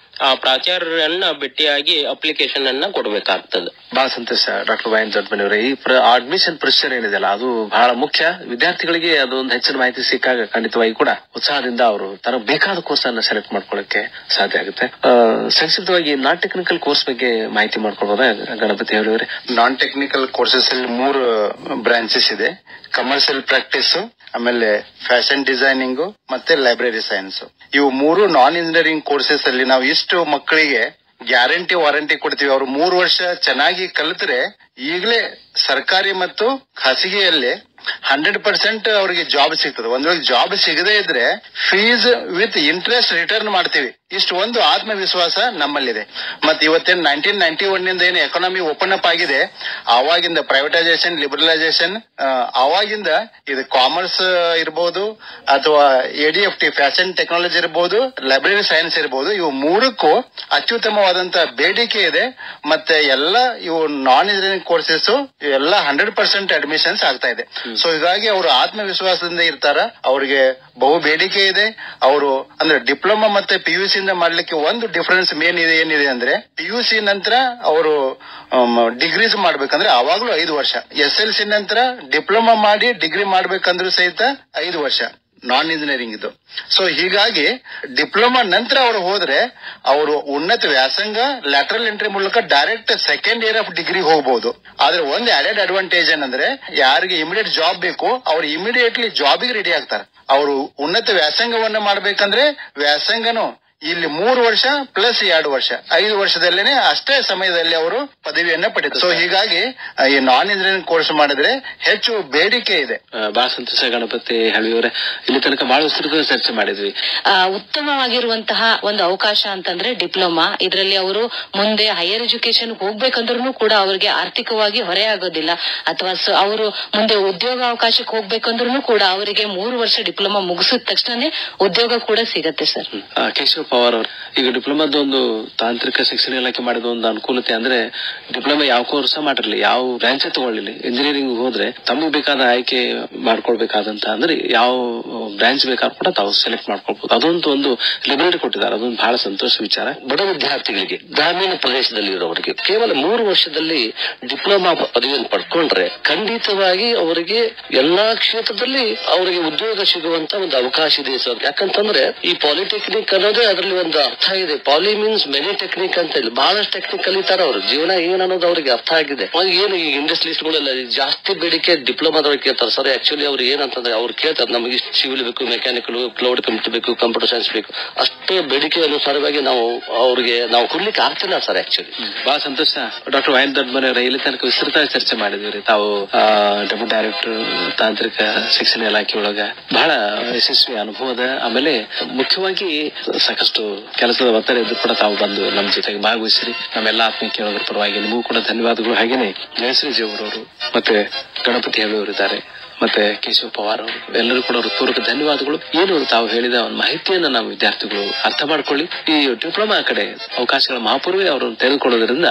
ಆ ಪ್ರಾಚಾರ್ಯರನ್ನ ಭೇಟಿಯಾಗಿ ಅಪ್ಲಿಕೇಶನ್ ಅನ್ನ ಕೊಡಬೇಕಾಗ್ತದೆ. ಬಹಳ ಸಂತೋಷ ಡಾಕ್ಟರ್ ವೈ ಎನ್ ದೊಡ್ಡಮನಿ ಅವರೇ. ಈ ಅಡ್ಮಿಷನ್ ಪ್ರೊಸೀಜರ್ ಏನಿದೆಯಲ್ಲ ಅದು ಬಹಳ ಮುಖ್ಯ. ವಿದ್ಯಾರ್ಥಿಗಳಿಗೆ ಅದೊಂದು ಹೆಚ್ಚಿನ ಮಾಹಿತಿ ಸಿಕ್ಕಾಗ ಖಂಡಿತವಾಗಿ ಕೂಡ ಉತ್ಸಾಹದಿಂದ ಅವರು ತನಗೆ ಬೇಕಾದ ಕೋರ್ಸ್ ಅನ್ನ ಸೆಲೆಕ್ಟ್ ಮಾಡ್ಕೊಳ್ಳಕ್ಕೆ ಸಾಧ್ಯ ಆಗುತ್ತೆ. ಸಂಕ್ಷಿಪ್ತವಾಗಿ ನಾನ್ ಟೆಕ್ನಿಕಲ್ ಕೋರ್ಸ್ ಬಗ್ಗೆ ಮಾಹಿತಿ ಮಾಡ್ಕೊಳ್ಬೋದಾ ಗಣಪತಿ ಹೇಳಿದ್ರೆ? ನಾನ್ ಟೆಕ್ನಿಕಲ್ ಕೋರ್ಸಸ್ ಅಲ್ಲಿ 3 ಬ್ರಾಂಚಸ್ ಇದೆ. ಕಮರ್ಷಿಯಲ್ ಪ್ರಾಕ್ಟೀಸ್, ಆಮೇಲೆ ಫ್ಯಾಷನ್ ಡಿಸೈನಿಂಗ್ ಮತ್ತೆ ಲೈಬ್ರರಿ ಸೈನ್ಸ್. ಇವು 3 ನಾನ್ ಇಂಜಿನಿಯರಿಂಗ್ ಕೋರ್ಸಸ್ ಅಲ್ಲಿ ನಾವು ಇಷ್ಟು ಮಕ್ಕಳಿಗೆ ಗ್ಯಾರಂಟಿ ವಾರಂಟಿ ಕೊಡ್ತೀವಿ. ಅವರು 3 ವರ್ಷ ಚೆನ್ನಾಗಿ ಕಲಿತ್ರೆ ಈಗಲೇ ಸರ್ಕಾರಿ ಮತ್ತು ಖಾಸಗಿಯಲ್ಲಿ 100% ಅವರಿಗೆ ಜಾಬ್ ಸಿಗ್ತದೆ. ಒಂದ್ ವೇಳೆ ಜಾಬ್ ಸಿಗದೇ ಇದ್ರೆ ಫೀಸ್ ವಿತ್ ಇಂಟ್ರೆಸ್ಟ್ ರಿಟರ್ನ್ ಮಾಡ್ತೀವಿ. ಇಷ್ಟು ಒಂದು ಆತ್ಮವಿಶ್ವಾಸ ನಮ್ಮಲ್ಲಿದೆ. ಮತ್ತೆ ಇವತ್ತೇನು 1991 ಏನು ಎಕಾನಮಿ ಓಪನ್ ಅಪ್ ಆಗಿದೆ, ಆವಾಗಿಂದ ಪ್ರೈವೇಟೈಸೇಷನ್, ಲಿಬರಲೈಸೇಷನ್, ಆವಾಗಿಂದ ಇದು ಕಾಮರ್ಸ್ ಇರ್ಬೋದು ಅಥವಾ ADFT ಫ್ಯಾಷನ್ ಟೆಕ್ನಾಲಜಿ ಇರ್ಬೋದು, ಲೈಬ್ರರಿ ಸೈನ್ಸ್ ಇರ್ಬೋದು, ಇವು 3ಕ್ಕೂ ಅತ್ಯುತ್ತಮವಾದಂತ ಬೇಡಿಕೆ ಇದೆ. ಮತ್ತೆ ಎಲ್ಲ ಇವು ನಾನ್ ಇಂಜಿನಿಯರಿಂಗ್ ಕೋರ್ಸಸ್ ಎಲ್ಲ 100% ಅಡ್ಮಿಷನ್ಸ್ ಆಗ್ತಾ ಇದೆ. ಸೊ ಹೀಗಾಗಿ ಅವರು ಆತ್ಮವಿಶ್ವಾಸದಿಂದ ಇರ್ತಾರ. ಅವ್ರಿಗೆ ಬಹು ಬೇಡಿಕೆ ಇದೆ. ಅವರು ಅಂದ್ರೆ ಡಿಪ್ಲೊಮಾ ಮತ್ತೆ PUC ಇಂದ ಮಾಡ್ಲಿಕ್ಕೆ ಒಂದು ಡಿಫರೆನ್ಸ್ ಮೇನ್ ಇದೆ. ಏನಿದೆ ಅಂದ್ರೆ PUC ನಂತರ ಅವರು ಡಿಗ್ರೀಸ್ ಮಾಡ್ಬೇಕಂದ್ರೆ ಅವಾಗ್ಲೂ 5 ವರ್ಷ, SLC ನಂತರ ಡಿಪ್ಲೊಮಾ ಮಾಡಿ ಡಿಗ್ರಿ ಮಾಡ್ಬೇಕಂದ್ರೂ ಸಹಿತ 5 ವರ್ಷ ನಾನ್ ಇಂಜಿನಿಯರಿಂಗ್ ಇದು. ಸೊ ಹೀಗಾಗಿ ಡಿಪ್ಲೊಮಾ ನಂತರ ಅವರು ಹೋದ್ರೆ ಅವರು ಉನ್ನತ ವ್ಯಾಸಂಗ ಲ್ಯಾಟರಲ್ ಎಂಟ್ರಿ ಮೂಲಕ direct second year of degree ಹೋಗಬಹುದು. ಆದ್ರೆ ಒಂದು ಆಡೆಡ್ ಅಡ್ವಾಂಟೇಜ್ ಏನಂದ್ರೆ ಯಾರಿಗೆ ಇಮಿಡಿಯೇಟ್ ಜಾಬ್ ಬೇಕು ಅವ್ರು ಇಮಿಡಿಯೇಟ್ಲಿ ಜಾಬಿಗೆ ರೆಡಿ ಆಗ್ತಾರೆ. ಅವರು ಉನ್ನತ ವ್ಯಾಸಂಗವನ್ನ ಮಾಡ್ಬೇಕಂದ್ರೆ ವ್ಯಾಸಂಗನು ಇಲ್ಲಿ 3 ವರ್ಷ ಪ್ಲಸ್ 2 ವರ್ಷ 5 ವರ್ಷದಲ್ಲೇನೆ ಅಷ್ಟೇ ಸಮಯದಲ್ಲಿ ಅವರು ಪದವಿಯನ್ನ ಪಡೆದರು. ಸೊ ಹೀಗಾಗಿ ಈ ನಾನ್ ಇಂಜಿನಿಯರಿಂಗ್ ಕೋರ್ಸ್ ಮಾಡಿದ್ರೆ ಹೆಚ್ಚು ಬೇಡಿಕೆ ಇದೆ. ಬಹಳ ಸಂತೋಷ ಗಣಪತಿ ಹಳ್ಳಿಯವರೇ. ಇಲ್ಲಿ ತನಕ ಬಹಳ ವಿಸ್ತೃತ ಚರ್ಚೆ ಮಾಡಿದ್ವಿ. ಉತ್ತಮವಾಗಿರುವಂತಹ ಒಂದು ಅವಕಾಶ ಅಂತಂದ್ರೆ ಡಿಪ್ಲೊಮಾ. ಇದರಲ್ಲಿ ಅವರು ಮುಂದೆ ಹೈಯರ್ ಎಜುಕೇಶನ್ ಹೋಗ್ಬೇಕಂದ್ರೂ ಕೂಡ ಅವರಿಗೆ ಆರ್ಥಿಕವಾಗಿ ಹೊರೆ ಆಗೋದಿಲ್ಲ. ಅಥವಾ ಅವರು ಮುಂದೆ ಉದ್ಯೋಗಾವಕಾಶಕ್ಕೆ ಹೋಗ್ಬೇಕಂದ್ರೂ ಕೂಡ ಅವರಿಗೆ 3 ವರ್ಷ ಡಿಪ್ಲೊಮಾ ಮುಗಿಸಿದ ತಕ್ಷಣನೇ ಉದ್ಯೋಗ ಕೂಡ ಸಿಗತ್ತೆ ಸರ್. ಕೇಶವ ಪವಾರ್ ಅವರು, ಈಗ ಡಿಪ್ಲೊಮಾದ ಒಂದು ತಾಂತ್ರಿಕ ಶಿಕ್ಷಣ ಇಲಾಖೆ ಮಾಡಿದ ಒಂದು ಅನುಕೂಲತೆ ಅಂದ್ರೆ ಡಿಪ್ಲೊಮಾ ಯಾವ ಕೋರ್ಸ್ ಮಾಡಿರ್ಲಿ, ಯಾವ ಬ್ರಾಂಚ್ ತಗೊಳ್ಳಿ, ಇಂಜಿನಿಯರಿಂಗ್ ಹೋದ್ರೆ ತಮಗೆ ಬೇಕಾದ ಆಯ್ಕೆ ಮಾಡ್ಕೊಳ್ಬೇಕಾದಂತ ಅಂದ್ರೆ ಯಾವ ಬ್ರಾಂಚ್ ಬೇಕಾದ್ರೂ ಕೂಡ ತಾವು ಸೆಲೆಕ್ಟ್ ಮಾಡ್ಕೊಳ್ಬಹುದು. ಅದೊಂದು ಒಂದು ಲಿಬರ್ಟಿ ಕೊಟ್ಟಿದ್ದಾರೆ. ಅದೊಂದು ಬಹಳ ಸಂತೋಷ ವಿಚಾರ. ಬಡ ವಿದ್ಯಾರ್ಥಿಗಳಿಗೆ, ಗ್ರಾಮೀಣ ಪ್ರದೇಶದಲ್ಲಿ ಇರೋರಿಗೆ ಕೇವಲ 3 ವರ್ಷದಲ್ಲಿ ಡಿಪ್ಲೊಮಾ ಪದವಿಯನ್ನು ಪಡ್ಕೊಂಡ್ರೆ ಖಂಡಿತವಾಗಿ ಅವರಿಗೆ ಎಲ್ಲಾ ಕ್ಷೇತ್ರದಲ್ಲಿ ಅವರಿಗೆ ಉದ್ಯೋಗ ಸಿಗುವಂತ ಒಂದು ಅವಕಾಶ ಇದೆ ಸರ್. ಯಾಕಂತಂದ್ರೆ ಈ ಪಾಲಿಟೆಕ್ನಿಕ್ ಅನ್ನೋದೇ ಅದರಲ್ಲಿ ಒಂದು ಅರ್ಥ ಇದೆ. ಪಾಲಿ ಮೀನ್ಸ್ ಮೆನಿ ಟೆಕ್ನಿಕ್ ಅಂತ ಹೇಳಿ ಬಹಳಷ್ಟು ಟೆಕ್ನಿಕ್ ಕಲಿತಾರ ಅವರು. ಜೀವನ ಏನ್ ಅನ್ನೋದು ಅವ್ರಿಗೆ ಅರ್ಥ ಆಗಿದೆ. ಏನು ಈ ಇಂಡಸ್ಟ್ರೀಸ್ಗಳೆಲ್ಲ ಜಾಸ್ತಿ ಬೇಡಿಕೆ ಡಿಪ್ಲೊಮಾದವ್ರಿಗೆ ಕೇಳ್ತಾರೆ ಸರ್. ಆಕ್ಚುಲಿ ಅವ್ರು ಏನಂತಂದ್ರೆ ಅವ್ರು ಕೇಳ್ತಾರೆ ನಮಗೆ ಸಿವಿಲ್ ಬೇಕು, ಮೆಕ್ಯಾನಿಕಲ್, ಕ್ಲೌಡ್ ಕಂಪ್ಯೂಟರ್ ಬೇಕು, ಕಂಪ್ಯೂಟರ್ ಸೈನ್ಸ್ ಬೇಕು. ಅಷ್ಟೇ ಬೇಡಿಕೆ ಅನುಸಾರವಾಗಿ ನಾವು ಕೊಡ್ಲಿಕ್ಕೆ ಆಗ್ತಿಲ್ಲ ಸರ್. ಆಕ್ಚುಲಿ ಬಹಳ ಸಂತೋಷ ಡಾಕ್ಟರ್ ವೈ ಎನ್ ದೊಡ್ಡಮನಿ ಅವರ. ಇಲ್ಲಿ ತನಕ ವಿಸ್ತೃತ ಚರ್ಚೆ ಮಾಡಿದ್ವಿ. ತಾವು ಡೆಪ್ಯೂಟಿ ಡೈರೆಕ್ಟರ್ ತಾಂತ್ರಿಕ ಶಿಕ್ಷಣ ಇಲಾಖೆ ಒಳಗ ಬಹಳ ಯಶಸ್ವಿ ಅನುಭವದ, ಆಮೇಲೆ ಮುಖ್ಯವಾಗಿ ಸಾಕಷ್ಟು ಕೆಲಸದ ಒತ್ತಡ ಇದ್ದು ಕೂಡ ತಾವು ಬಂದು ನಮ್ಮ ಜೊತೆಗೆ ಭಾಗವಹಿಸಿರಿ. ನಮ್ಮೆಲ್ಲ ಆತ್ಮೀಯ ಕೇಳೋದ್ರ ಪರವಾಗಿ ನಿಮಗೂ ಕೂಡ ಧನ್ಯವಾದಗಳು. ಹಾಗೇನೆ ಜಯಶ್ರೀಜಿ ಅವರವರು ಮತ್ತೆ ಗಣಪತಿ ಹೇಳಿವರಿದ್ದಾರೆ, ಮತ್ತೆ ಕೇಶವ ಪವಾರ್ ಅವರು, ಎಲ್ಲರೂ ಕೂಡ ಅವರು ಪೂರ್ವಕ ಧನ್ಯವಾದಗಳು. ಏನು ತಾವು ಹೇಳಿದ ಒಂದು ಮಾಹಿತಿಯನ್ನ ನಮ್ಮ ವಿದ್ಯಾರ್ಥಿಗಳು ಅರ್ಥ ಮಾಡ್ಕೊಳ್ಳಿ. ಈ ಡಿಪ್ಲೊಮಾ ಕಡೆ ಅವಕಾಶಗಳ ಮಹಾಪೂರ್ವೇ ಅವರು ತೆಗೆದುಕೊಳ್ಳೋದ್ರಿಂದ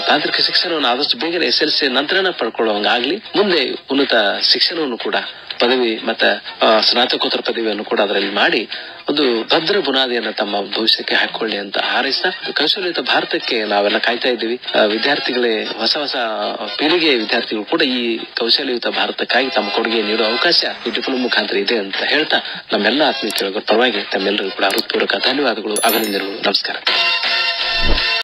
ತಾಂತ್ರಿಕ ಶಿಕ್ಷಣವನ್ನು ಆದಷ್ಟು ಬೇಗನೆ SLC ನಂತರನ ಪಡ್ಕೊಳ್ಳುವಂಗಾಗ್ಲಿ. ಮುಂದೆ ಉನ್ನತ ಶಿಕ್ಷಣವನ್ನು ಕೂಡ ಪದವಿ ಮತ್ತೆ ಸ್ನಾತಕೋತ್ತರ ಪದವಿಯನ್ನು ಕೂಡ ಅದರಲ್ಲಿ ಮಾಡಿ ಒಂದು ಭದ್ರ ಬುನಾದಿಯನ್ನ ತಮ್ಮ ಭವಿಷ್ಯಕ್ಕೆ ಹಾಕೊಳ್ಳಿ ಅಂತ ಹಾರೈಸ್ತಾ, ಕೌಶಲ್ಯಯುತ ಭಾರತಕ್ಕೆ ನಾವೆಲ್ಲ ಕಾಯ್ತಾ ಇದ್ದೀವಿ. ವಿದ್ಯಾರ್ಥಿಗಳೇ, ಹೊಸ ಹೊಸ ಪೀಳಿಗೆಯ ವಿದ್ಯಾರ್ಥಿಗಳು ಕೂಡ ಈ ಕೌಶಲ್ಯಯುತ ಭಾರತಕ್ಕಾಗಿ ತಮ್ಮ ಕೊಡುಗೆ ನೀಡುವ ಅವಕಾಶ ಈ ಡಿಪ್ಲೊಮಾ ಮುಖಾಂತರ ಇದೆ ಅಂತ ಹೇಳ್ತಾ ನಮ್ಮೆಲ್ಲ ಆತ್ಮೀಯ ಕೇಳುಗರ ಪರವಾಗಿ ತಮ್ಮೆಲ್ಲರಿಗೂ ಕೂಡ ಹೃತ್ಪೂರ್ವಕ ಧನ್ಯವಾದಗಳು, ಅಭಿನಂದನೆಗಳು, ನಮಸ್ಕಾರ.